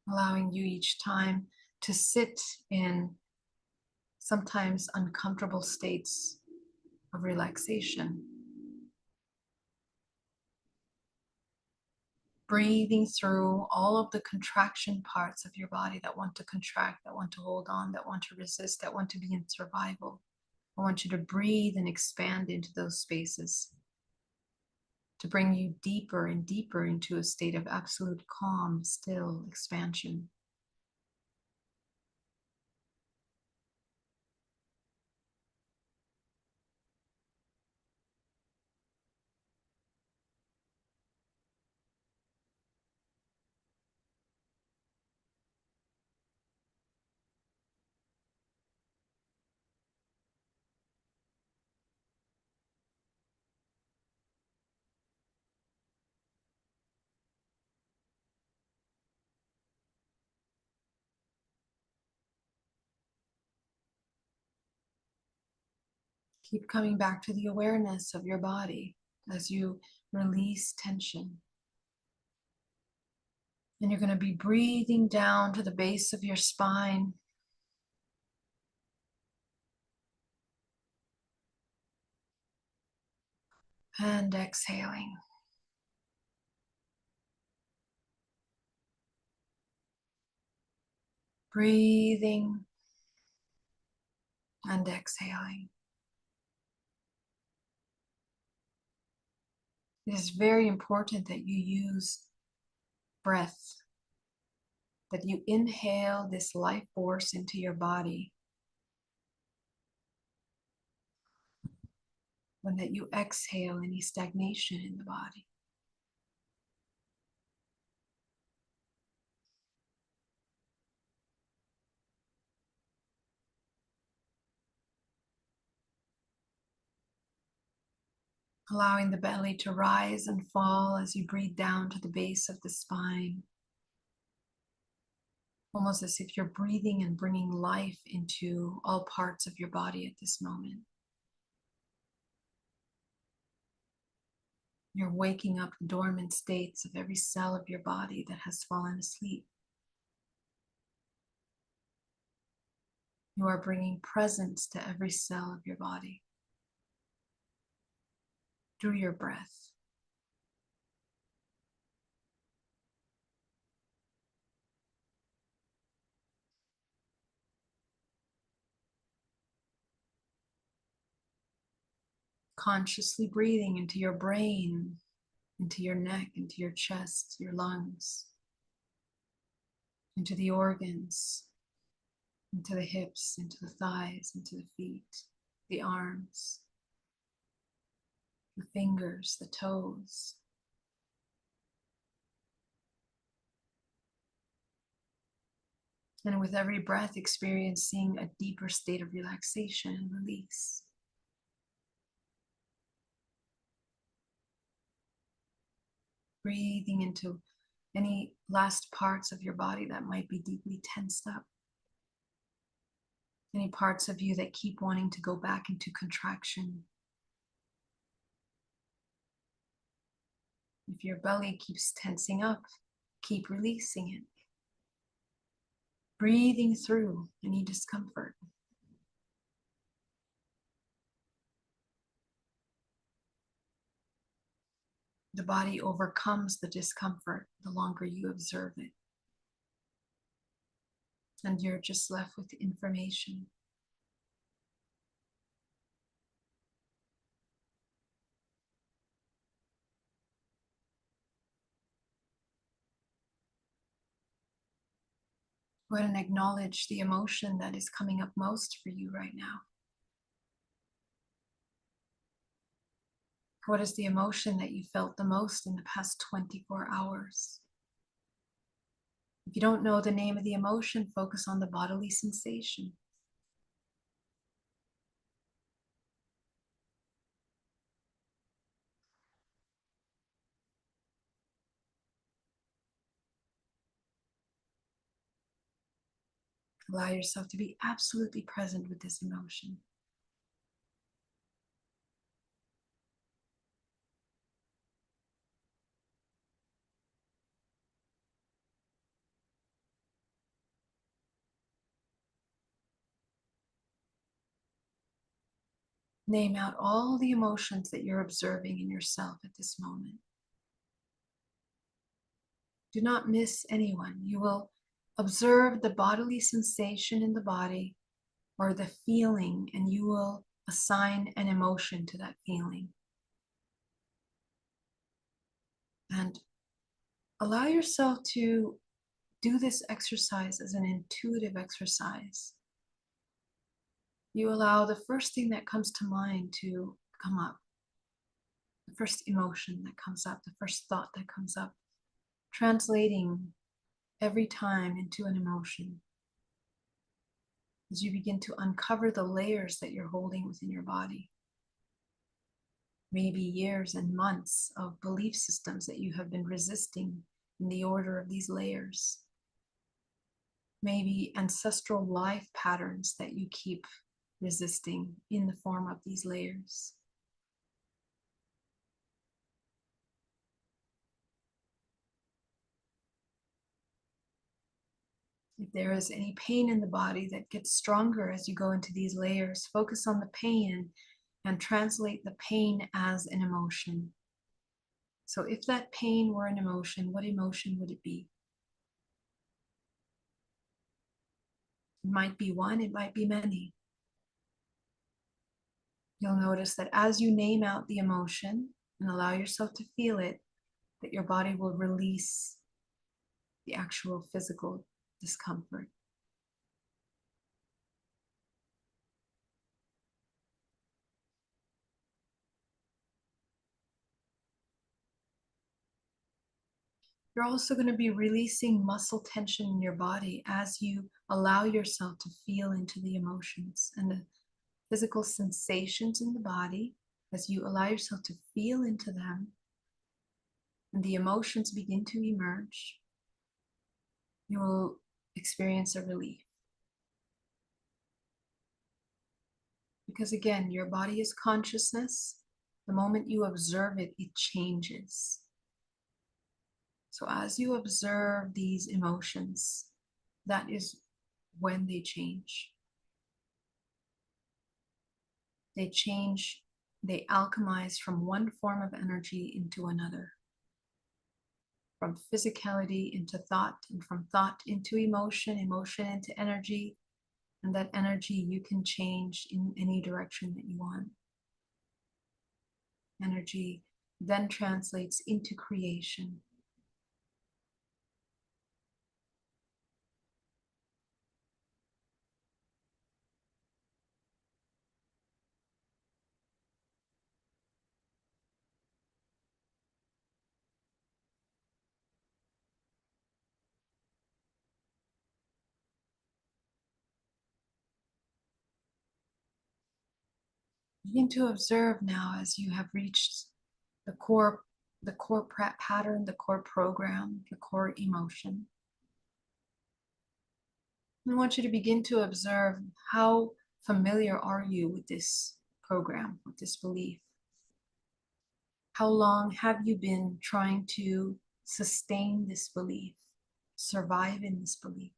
Allowing you each time to sit in sometimes uncomfortable states of relaxation. Breathing through all of the contraction parts of your body that want to contract, that want to hold on, that want to resist, that want to be in survival. I want you to breathe and expand into those spaces to bring you deeper and deeper into a state of absolute calm, still expansion. Keep coming back to the awareness of your body as you release tension. And you're going to be breathing down to the base of your spine. And exhaling. Breathing and exhaling. It is very important that you use breath, that you inhale this life force into your body, and that you exhale any stagnation in the body. Allowing the belly to rise and fall as you breathe down to the base of the spine. Almost as if you're breathing and bringing life into all parts of your body at this moment. You're waking up the dormant states of every cell of your body that has fallen asleep. You are bringing presence to every cell of your body through your breath. Consciously breathing into your brain, into your neck, into your chest, your lungs, into the organs, into the hips, into the thighs, into the feet, the arms, the fingers, the toes. And with every breath, experiencing a deeper state of relaxation and release. Breathing into any last parts of your body that might be deeply tensed up. Any parts of you that keep wanting to go back into contraction. If your belly keeps tensing up, keep releasing it. Breathing through any discomfort. The body overcomes the discomfort the longer you observe it. And you're just left with the information. Go ahead and acknowledge the emotion that is coming up most for you right now. What is the emotion that you felt the most in the past 24 hours? If you don't know the name of the emotion, focus on the bodily sensation. Allow yourself to be absolutely present with this emotion. Name out all the emotions that you're observing in yourself at this moment. Do not miss anyone. You will observe the bodily sensation in the body or the feeling, and you will assign an emotion to that feeling. And allow yourself to do this exercise as an intuitive exercise. You allow the first thing that comes to mind to come up, the first emotion that comes up, the first thought that comes up, translating every time into an emotion. As you begin to uncover the layers that you're holding within your body. Maybe years and months of belief systems that you have been resisting in the order of these layers. Maybe ancestral life patterns that you keep resisting in the form of these layers. If there is any pain in the body that gets stronger as you go into these layers, focus on the pain and translate the pain as an emotion. So if that pain were an emotion, what emotion would it be? It might be one, it might be many. You'll notice that as you name out the emotion and allow yourself to feel it, that your body will release the actual physical discomfort. You're also going to be releasing muscle tension in your body as you allow yourself to feel into the emotions and the physical sensations in the body. As you allow yourself to feel into them and the emotions begin to emerge, you will experience a relief. Because again, your body is consciousness. The moment you observe it, it changes. So as you observe these emotions, that is when they change. They change, they alchemize from one form of energy into another. From physicality into thought, and from thought into emotion, emotion into energy, and that energy you can change in any direction that you want. energy then translates into creation. Begin to observe now as you have reached the core, pattern, the core program, the core emotion. I want you to begin to observe how familiar are you with this program, with this belief. How long have you been trying to sustain this belief, survive in this belief?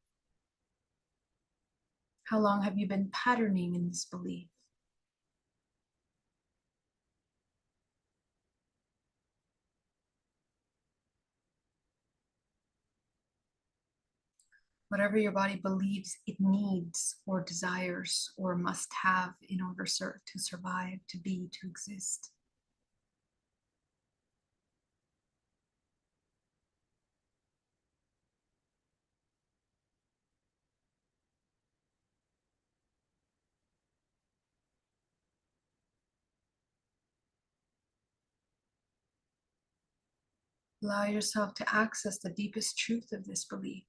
How long have you been patterning in this belief? Whatever your body believes it needs or desires or must have in order to survive, to be, to exist. Allow yourself to access the deepest truth of this belief.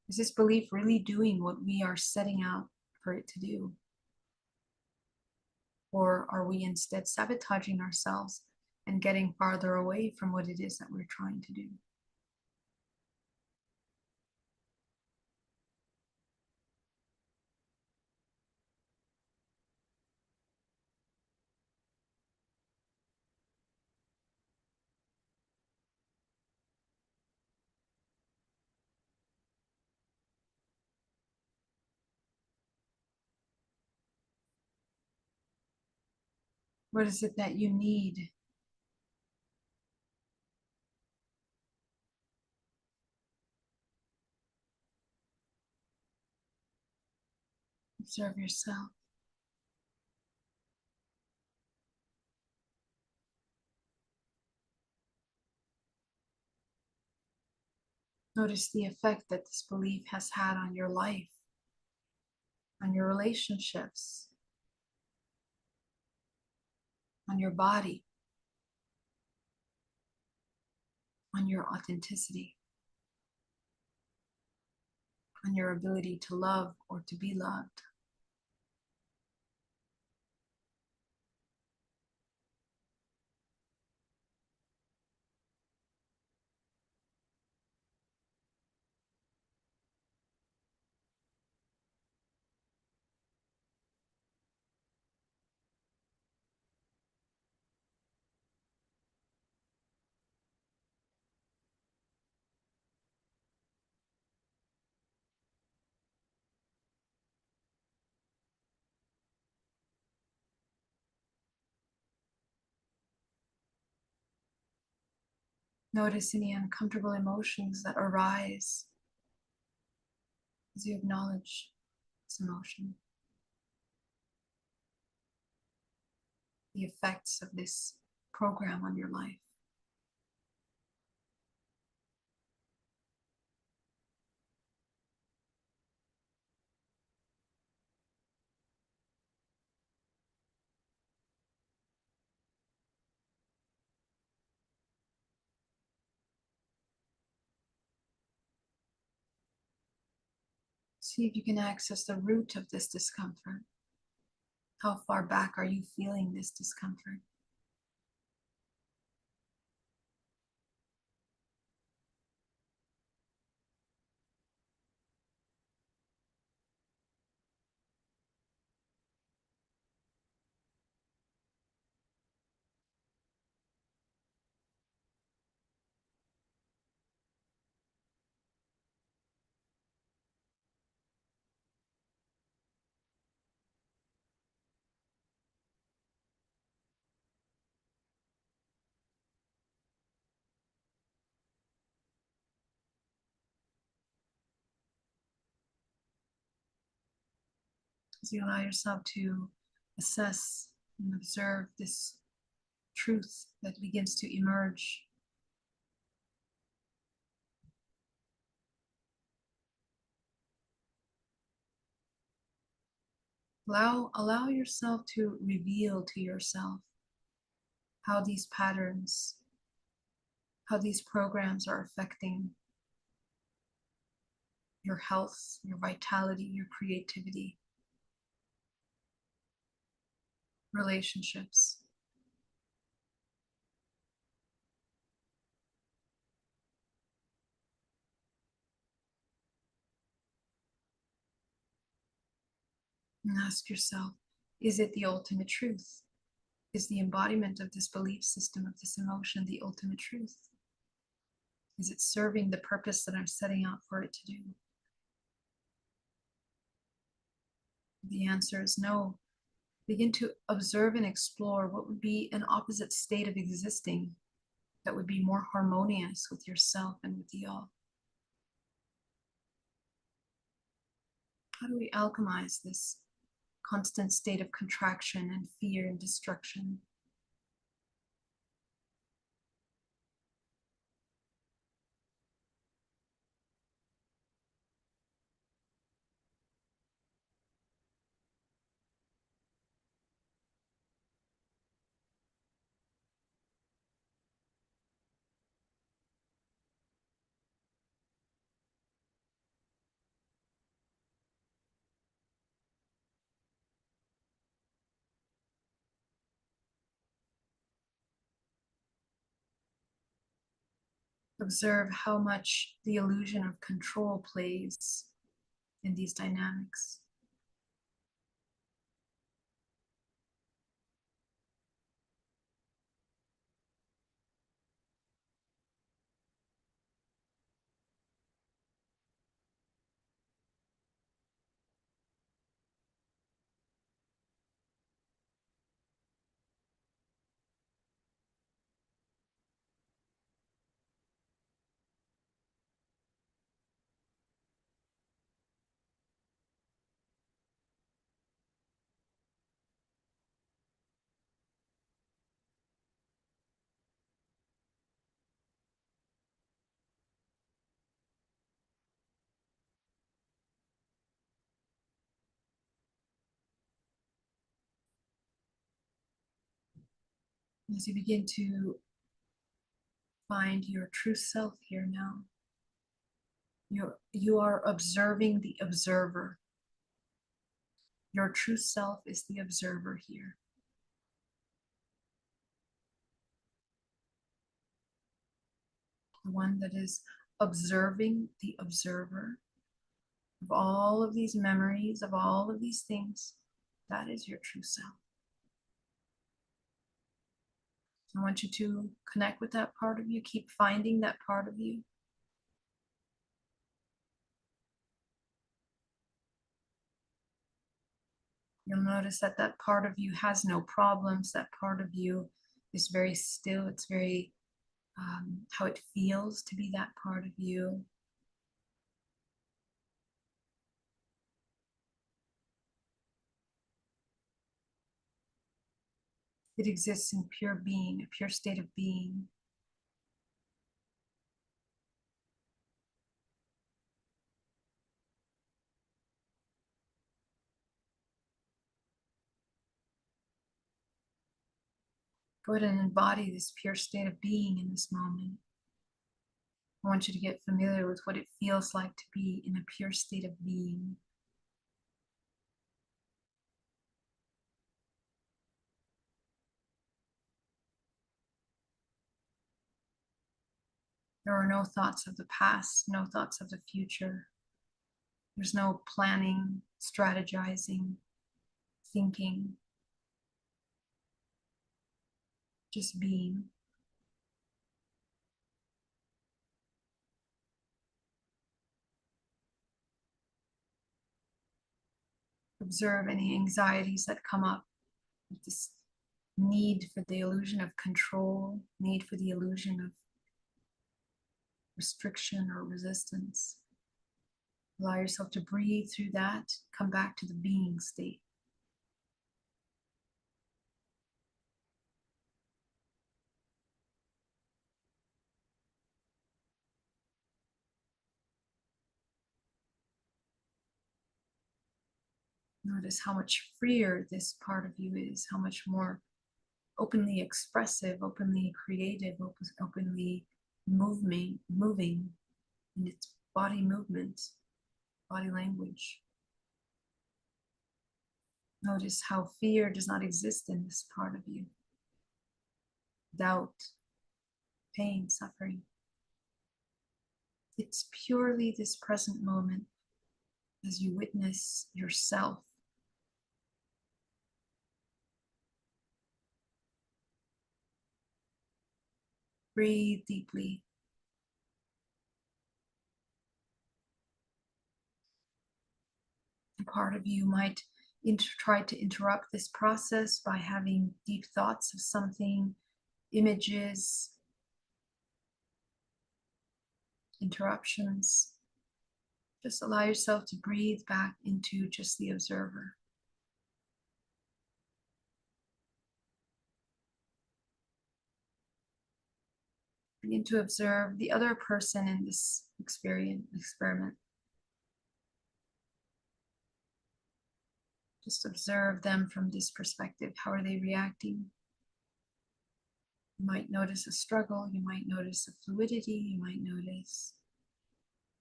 Is this belief really doing what we are setting out for it to do? Or are we instead sabotaging ourselves and getting farther away from what it is that we're trying to do? What is it that you need? Observe yourself. Notice the effect that this belief has had on your life, on your relationships, on your body, on your authenticity, on your ability to love or to be loved. Notice any uncomfortable emotions that arise as you acknowledge this emotion, the effects of this program on your life. See if you can access the root of this discomfort. How far back are you feeling this discomfort? As you allow yourself to assess And observe this truth that begins to emerge. Allow yourself to reveal to yourself how these patterns, how these programs are affecting your health, your vitality, your creativity, relationships. And ask yourself, is it the ultimate truth? Is the embodiment of this belief system, of this emotion, the ultimate truth? Is it serving the purpose that I'm setting out for it to do? The answer is no. Begin to observe and explore what would be an opposite state of existing that would be more harmonious with yourself and with the all. How do we alchemize this constant state of contraction and fear and destruction? Observe how much the illusion of control plays in these dynamics. As you begin to find your true self here now, you are observing the observer. Your true self is the observer here. The one that is observing the observer of all of these memories, of all of these things. That is your true self. I want you to connect with that part of you. Keep finding that part of you. You'll notice that that part of you has no problems. That part of you is very still. It's very how it feels to be that part of you. It exists in pure being, a pure state of being. Go ahead and embody this pure state of being in this moment. I want you to get familiar with what it feels like to be in a pure state of being. There are no thoughts of the past, no thoughts of the future. There's no planning, strategizing, thinking, just being. Observe any anxieties that come up with this need for the illusion of control, need for the illusion of restriction or resistance. Allow yourself to breathe through that, come back to the being state. Notice how much freer this part of you is, how much more openly expressive, openly creative, openly moving in its body movement, body language. Notice how fear does not exist in this part of you. Doubt, pain, suffering. It's purely this present moment as you witness yourself. Breathe deeply. A part of you might try to interrupt this process by having deep thoughts of something, images, interruptions. Just allow yourself to breathe back into just the observer. Begin to observe the other person in this experiment. Just observe them from this perspective. How are they reacting? You might notice a struggle, you might notice a fluidity, you might notice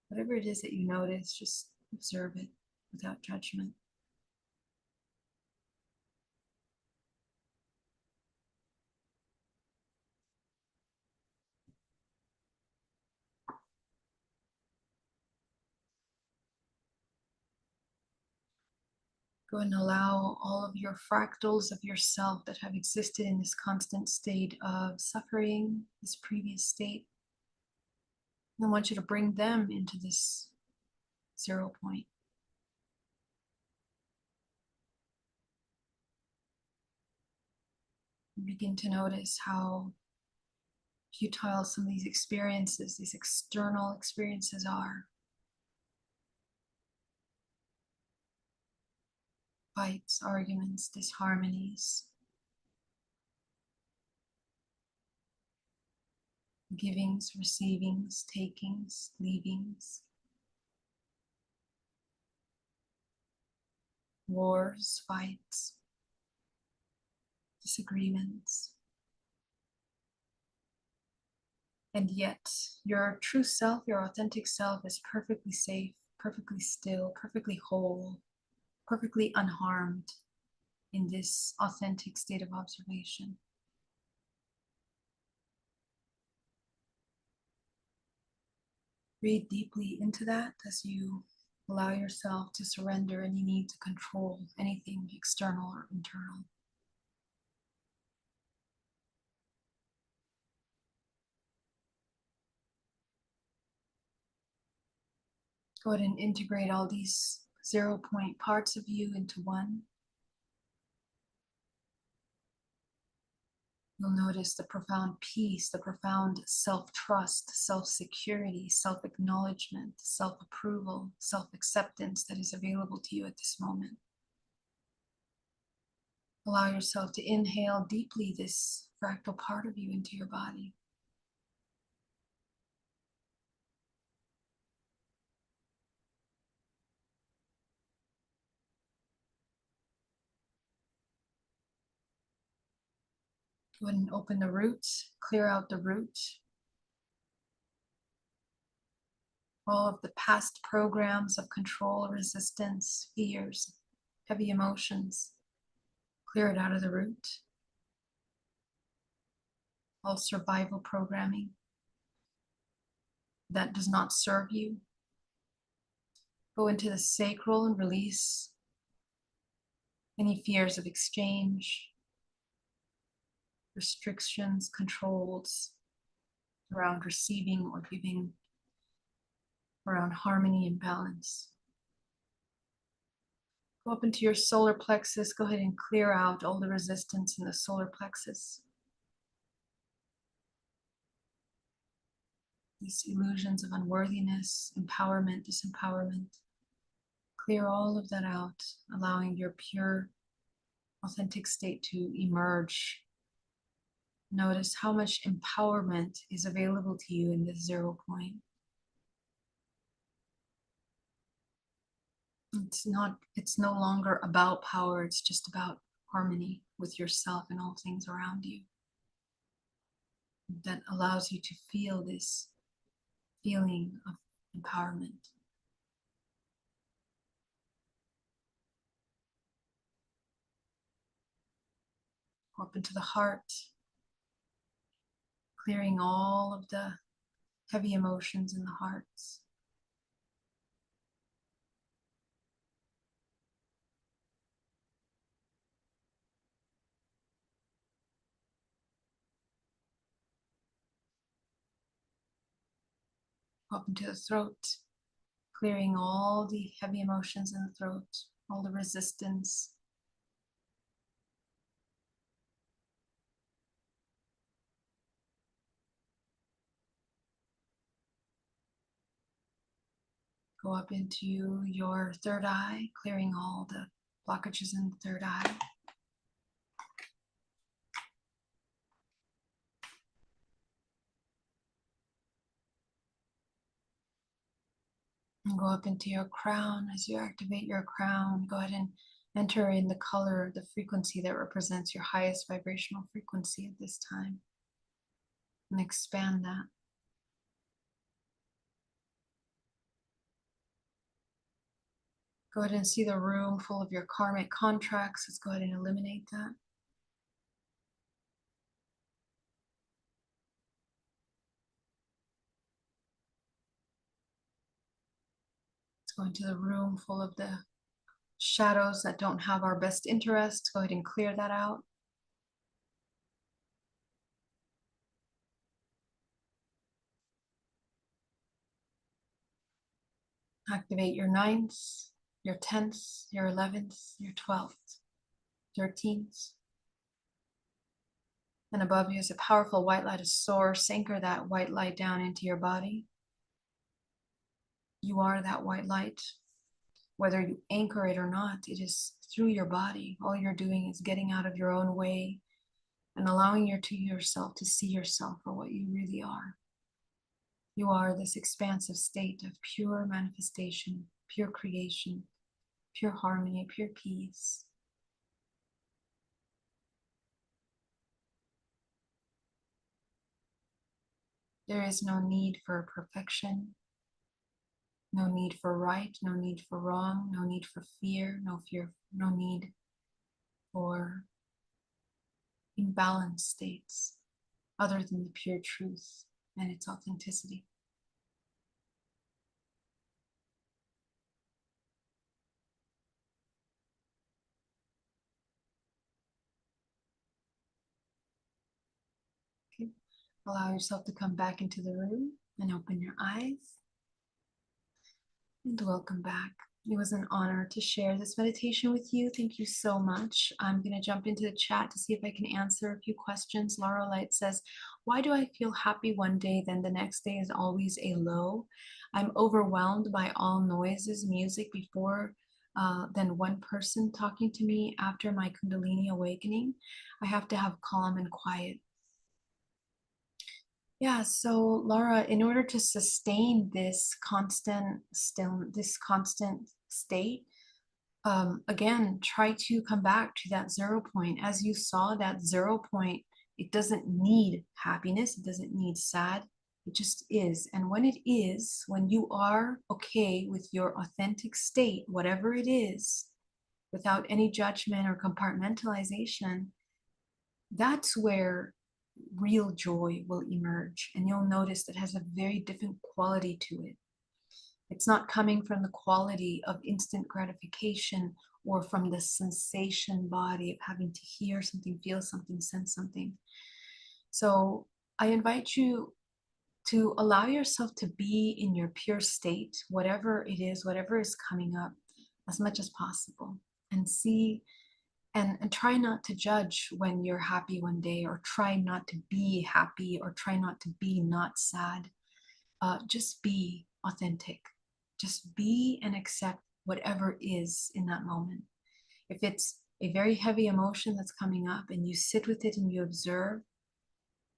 whatever it is that you notice, just observe it without judgment. Go and allow all of your fractals of yourself that have existed in this constant state of suffering, this previous state. I want you to bring them into this 0 point. Begin to notice how futile some of these experiences, these external experiences are. Fights, arguments, disharmonies, givings, receivings, takings, leavings, wars, fights, disagreements. And yet, your true self, your authentic self, is perfectly safe, perfectly still, perfectly whole, perfectly unharmed in this authentic state of observation. Breathe deeply into that as you allow yourself to surrender any need to control anything external or internal. Go ahead and integrate all these 0 point parts of you into one. You'll notice the profound peace, the profound self-trust, self-security, self-acknowledgement, self-approval, self-acceptance that is available to you at this moment. Allow yourself to inhale deeply this fractal part of you into your body. Go ahead and open the root, clear out the root. All of the past programs of control, resistance, fears, heavy emotions. Clear it out of the root. All survival programming that does not serve you. Go into the sacral and release any fears of exchange, restrictions, controls around receiving or giving, around harmony and balance. Go up into your solar plexus. Go ahead and clear out all the resistance in the solar plexus. These illusions of unworthiness, empowerment, disempowerment. Clear all of that out, allowing your pure, authentic state to emerge. Notice how much empowerment is available to you in this 0 point. And It's no longer about power, it's just about harmony with yourself and all things around you. That allows you to feel this feeling of empowerment. Up into the heart, clearing all of the heavy emotions in the hearts. Up into the throat, clearing all the heavy emotions in the throat, all the resistance. Go up into your third eye, clearing all the blockages in the third eye. And go up into your crown. As you activate your crown, go ahead and enter in the color, the frequency that represents your highest vibrational frequency at this time. And expand that. Go ahead and see the room full of your karmic contracts. Let's go ahead and eliminate that. Let's go into the room full of the shadows that don't have our best interests. Go ahead and clear that out. Activate your 9th, your 10th, your 11th, your 12th, 13th. And above you is a powerful white light, a source. Anchor that white light down into your body. You are that white light. Whether you anchor it or not, it is through your body. All you're doing is getting out of your own way and allowing yourself to see yourself for what you really are. You are this expansive state of pure manifestation, pure creation, pure harmony, pure peace. There is no need for perfection, no need for right, no need for wrong, no need for fear, no need for imbalanced states other than the pure truth and its authenticity. Okay. Allow yourself to come back into the room and open your eyes. And welcome back. It was an honor to share this meditation with you. Thank you so much. I'm going to jump into the chat to see if I can answer a few questions. Laura Light says, why do I feel happy one day, then the next day is always a low? I'm overwhelmed by all noises, music before then one person talking to me after my Kundalini awakening. I have to have calm and quiet. Yeah, so Laura, in order to sustain this constant state, again, try to come back to that 0 point. As you saw, that 0 point, it doesn't need happiness, it doesn't need sad, it just is. And when it is, when you are okay with your authentic state, whatever it is, without any judgment or compartmentalization, that's where real joy will emerge. And you'll notice that has a very different quality to it. It's not coming from the quality of instant gratification or from the sensation body of having to hear something, feel something, sense something. So I invite you to allow yourself to be in your pure state, whatever it is, whatever is coming up, as much as possible, and see and try not to judge when you're happy one day, or try not to be happy, or try not to be not sad. Just be authentic. Just be and accept whatever is in that moment. If it's a very heavy emotion that's coming up and you sit with it and you observe,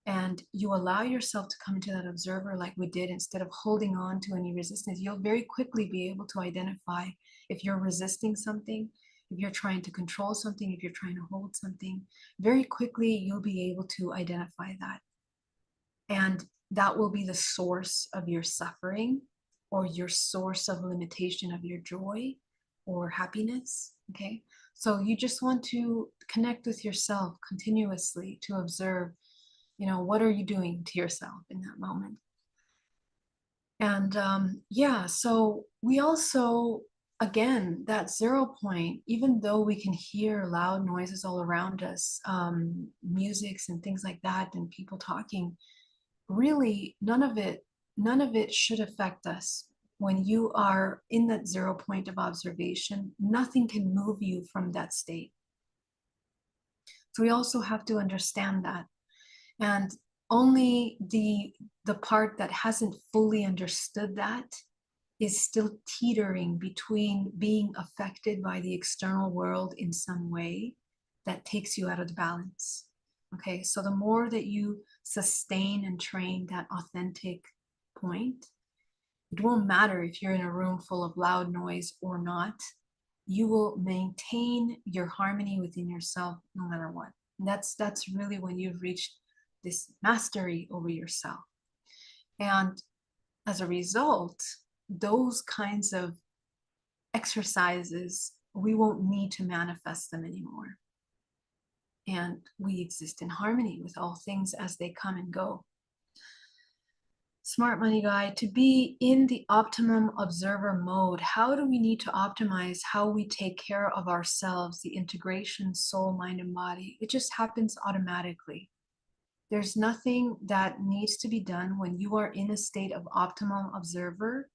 and you allow yourself to come into that observer like we did, instead of holding on to any resistance, you'll very quickly be able to identify if you're resisting something, if you're trying to control something, if you're trying to hold something. Very quickly, you'll be able to identify that. And that will be the source of your suffering, or your source of limitation of your joy or happiness. Okay. So you just want to connect with yourself continuously to observe, what are you doing to yourself in that moment? And yeah, so we also, again, that 0 point, even though we can hear loud noises all around us, musics and things like that, and people talking, really none of it should affect us. When you are in that 0 point of observation, nothing can move you from that state. So we also have to understand that. And only the part that hasn't fully understood that is still teetering between being affected by the external world in some way that takes you out of the balance. Okay, so the more that you sustain and train that authentic point, it won't matter if you're in a room full of loud noise or not. You will maintain your harmony within yourself no matter what. And that's really when you've reached this mastery over yourself. And as a result, those kinds of exercises, we won't need to manifest them anymore. And we exist in harmony with all things as they come and go. Smart Money Guy, to be in the optimum observer mode, how do we need to optimize how we take care of ourselves, the integration, soul, mind, and body? It just happens automatically. There's nothing that needs to be done when you are in a state of optimum observer.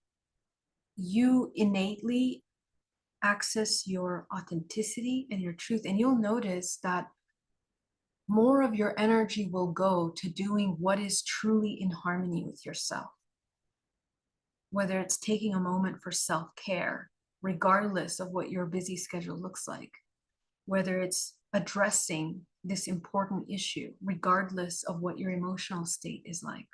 You innately access your authenticity and your truth, and you'll notice that more of your energy will go to doing what is truly in harmony with yourself. Whether it's taking a moment for self-care, regardless of what your busy schedule looks like, whether it's addressing this important issue, regardless of what your emotional state is like.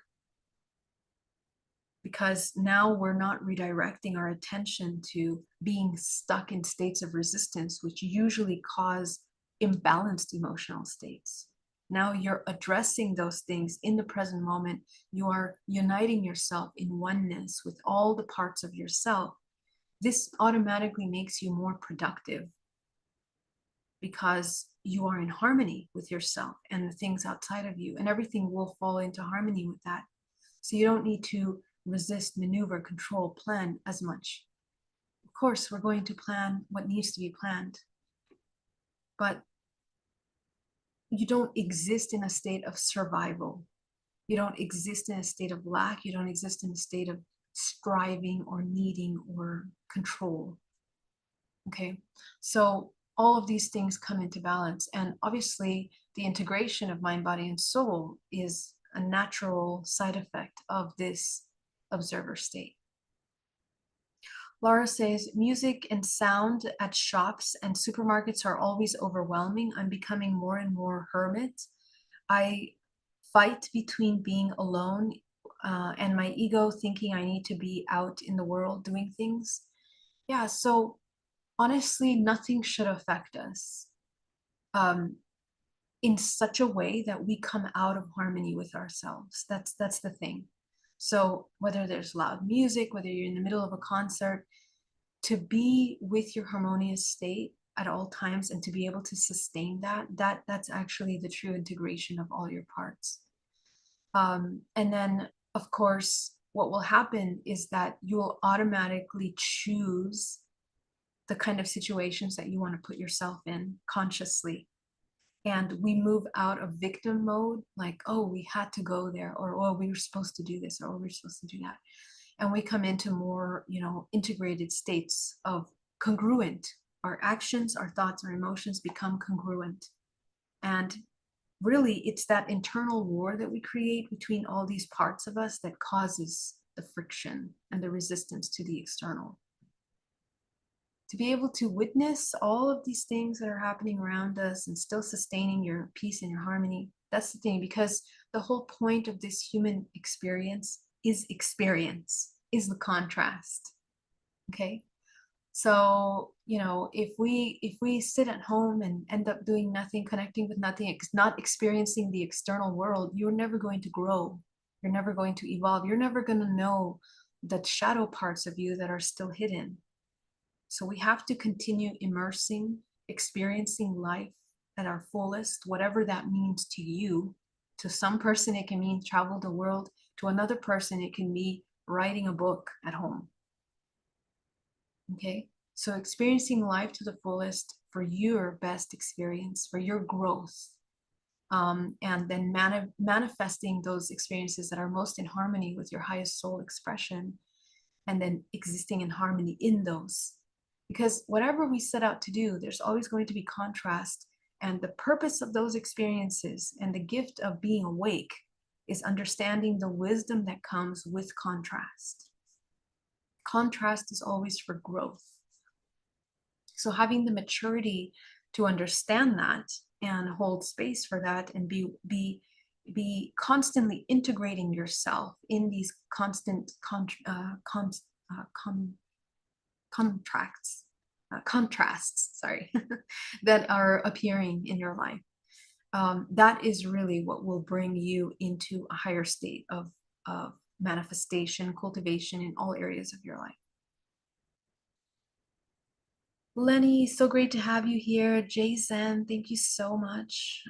Because now we're not redirecting our attention to being stuck in states of resistance, which usually cause imbalanced emotional states. Now you're addressing those things in the present moment. You are uniting yourself in oneness with all the parts of yourself. This automatically makes you more productive because you are in harmony with yourself and the things outside of you, and everything will fall into harmony with that. So you don't need to resist, maneuver, control, plan as much. Of course, we're going to plan what needs to be planned, but you don't exist in a state of survival. You don't exist in a state of lack. You don't exist in a state of striving or needing or control. Okay, so all of these things come into balance. And obviously, the integration of mind, body, and soul is a natural side effect of this observer state. Laura says, music and sound at shops and supermarkets are always overwhelming. I'm becoming more and more hermit. I fight between being alone and my ego thinking I need to be out in the world doing things. Yeah, so honestly, nothing should affect us in such a way that we come out of harmony with ourselves. That's the thing. So whether there's loud music, whether you're in the middle of a concert, to be with your harmonious state at all times and to be able to sustain that's actually the true integration of all your parts. And then, of course, what will happen is that you will automatically choose the kind of situations that you want to put yourself in consciously. And we move out of victim mode, like, oh, we had to go there, or oh, we were supposed to do this, or oh, we were supposed to do that. And we come into more, integrated states of congruent. Our actions, our thoughts, our emotions become congruent. And really, it's that internal war that we create between all these parts of us that causes the friction and the resistance to the external. To be able to witness all of these things that are happening around us and still sustaining your peace and your harmony, That's the thing, because the whole point of this human experience, is the contrast. Okay. So, you know, if we sit at home and end up doing nothing, connecting with nothing, not experiencing the external world, you're never going to grow. You're never going to evolve. You're never going to know the shadow parts of you that are still hidden. So we have to continue immersing, experiencing life at our fullest, whatever that means to you. To some person, it can mean travel the world. To another person, it can be writing a book at home. Okay, so experiencing life to the fullest for your best experience, for your growth, and then manifesting those experiences that are most in harmony with your highest soul expression, and then existing in harmony in those. Because whatever we set out to do, there's always going to be contrast. And the purpose of those experiences and the gift of being awake is understanding the wisdom that comes with contrast. Contrast is always for growth. So having the maturity to understand that and hold space for that, and be constantly integrating yourself in these constant contrasts, sorry, that are appearing in your life. That is really what will bring you into a higher state of manifestation, cultivation in all areas of your life. Lenny, so great to have you here. Jason, thank you so much.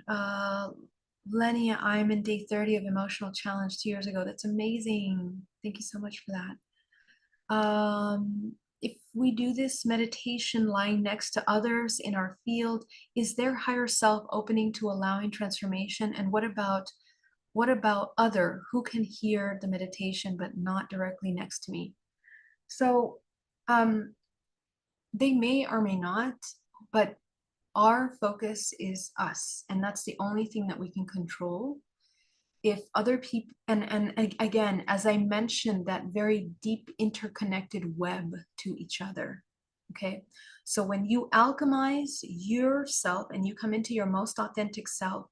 Lenny, I'm in day 30 of emotional challenge 2 years ago. That's amazing. Thank you so much for that. If we do this meditation lying next to others in our field, is their higher self opening to allowing transformation? And what about other who can hear the meditation but not directly next to me? So they may or may not, but our focus is us, and that's the only thing that we can control. If other people, and again, as I mentioned, that very deep interconnected web to each other. Okay, so when you alchemize yourself and you come into your most authentic self,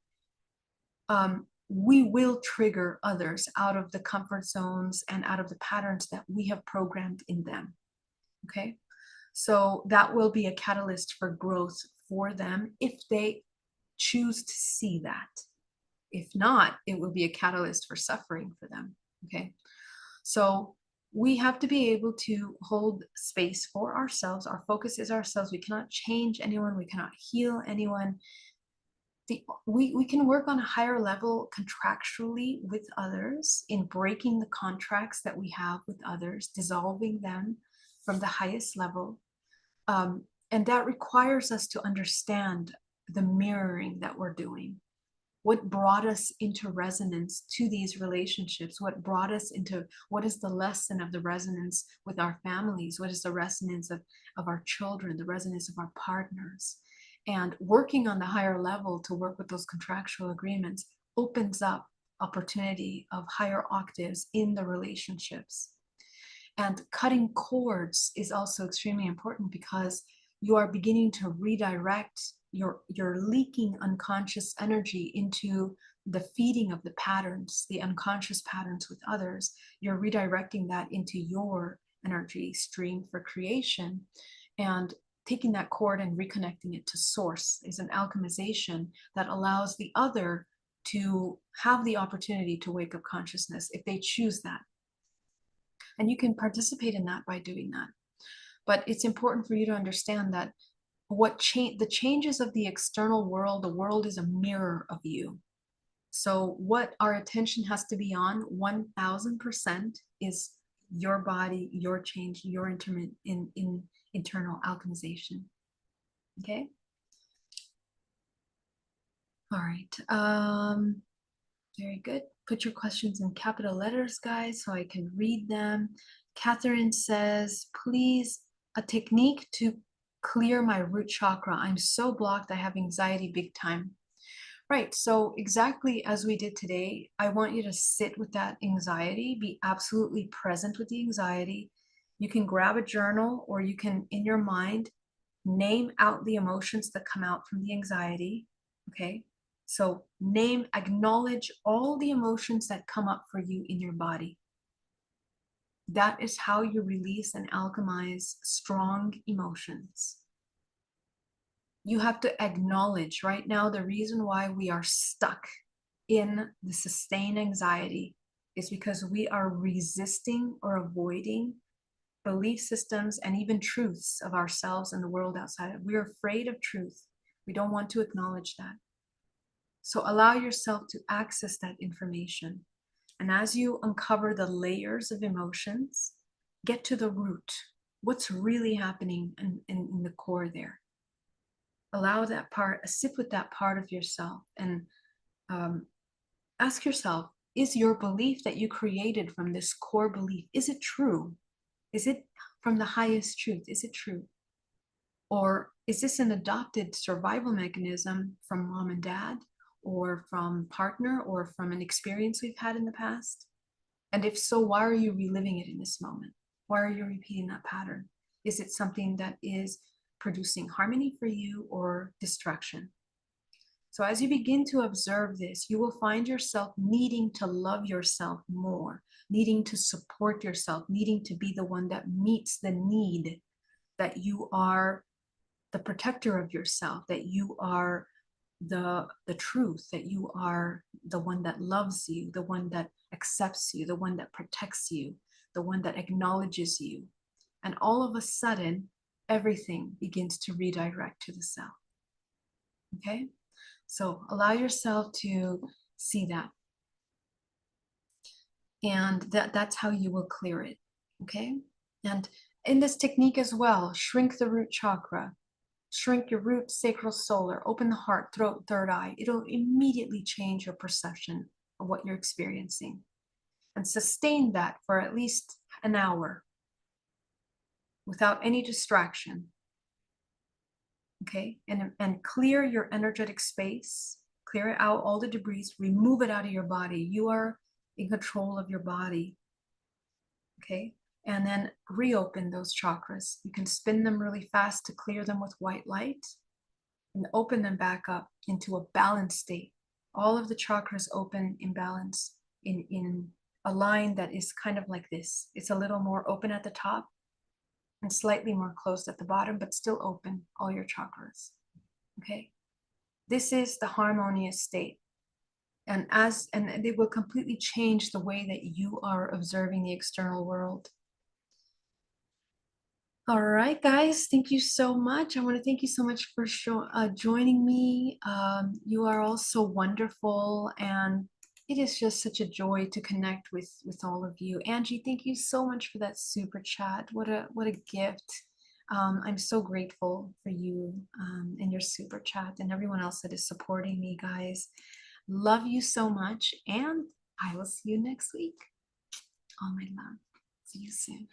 we will trigger others out of the comfort zones and out of the patterns that we have programmed in them. Okay, so that will be a catalyst for growth for them if they choose to see that. If not, it will be a catalyst for suffering for them. Okay, so we have to be able to hold space for ourselves. Our focus is ourselves. We cannot change anyone. We cannot heal anyone. We can work on a higher level contractually with others in breaking the contracts that we have with others, dissolving them from the highest level. And that requires us to understand the mirroring that we're doing. What brought us into resonance to these relationships? What brought us into, what is the lesson of the resonance with our families? What is the resonance of our children, the resonance of our partners? And working on the higher level to work with those contractual agreements opens up opportunity of higher octaves in the relationships. And cutting cords is also extremely important, because you are beginning to redirect your leaking unconscious energy into the feeding of the patterns, the unconscious patterns with others. You're redirecting that into your energy stream for creation, and taking that cord and reconnecting it to source is an alchemization that allows the other to have the opportunity to wake up consciousness if they choose that. And you can participate in that by doing that. But it's important for you to understand that the changes of the external world, the world is a mirror of you. So what our attention has to be on 1000% is your body, your change, your internal alchemization. Okay. All right. Very good. Put your questions in capital letters, guys, so I can read them. Catherine says, please, a technique to clear my root chakra. I'm so blocked. I have anxiety big time. Right. So exactly as we did today, I want you to sit with that anxiety, be absolutely present with the anxiety. You can grab a journal, or you can, in your mind, name out the emotions that come out from the anxiety. Okay. So acknowledge all the emotions that come up for you in your body. That is how you release and alchemize strong emotions. You have to acknowledge right now the reason why we are stuck in the sustained anxiety is because we are resisting or avoiding belief systems and even truths of ourselves and the world outside. We're afraid of truth. We don't want to acknowledge that. So allow yourself to access that information. And as you uncover the layers of emotions, get to the root. What's really happening in the core there? Allow that part, sit with that part of yourself and ask yourself, is your belief that you created from this core belief, is it true? Is it from the highest truth? Is it true? Or is this an adopted survival mechanism from mom and dad, or from partner, or from an experience we've had in the past? And if so, why are you reliving it in this moment? Why are you repeating that pattern? Is it something that is producing harmony for you or destruction? So as you begin to observe this, you will find yourself needing to love yourself more, needing to support yourself, needing to be the one that meets the need, that you are the protector of yourself, that you are the truth, that you are the one that loves you, the one that accepts you, the one that protects you, the one that acknowledges you. And all of a sudden, everything begins to redirect to the self. Okay? So allow yourself to see that. And that's how you will clear it. Okay? And in this technique as well, shrink the root chakra. Shrink your root, sacral, solar, open the heart, throat, third eye. It'll immediately change your perception of what you're experiencing. And sustain that for at least an hour without any distraction. Okay? And clear your energetic space. Clear out all the debris. Remove it out of your body. You are in control of your body. Okay? And then reopen those chakras. You can spin them really fast to clear them with white light and open them back up into a balanced state. All of the chakras open in balance in a line that is kind of like this. It's a little more open at the top and slightly more closed at the bottom, but still open, all your chakras. Okay? This is the harmonious state. And they will completely change the way that you are observing the external world. All right, guys, thank you so much. I want to thank you so much for joining me. You are all so wonderful, and it is just such a joy to connect with all of you. Angie, thank you so much for that super chat. What a gift. I'm so grateful for you and your super chat and everyone else that is supporting me, guys. Love you so much, and I will see you next week. All my love. See you soon.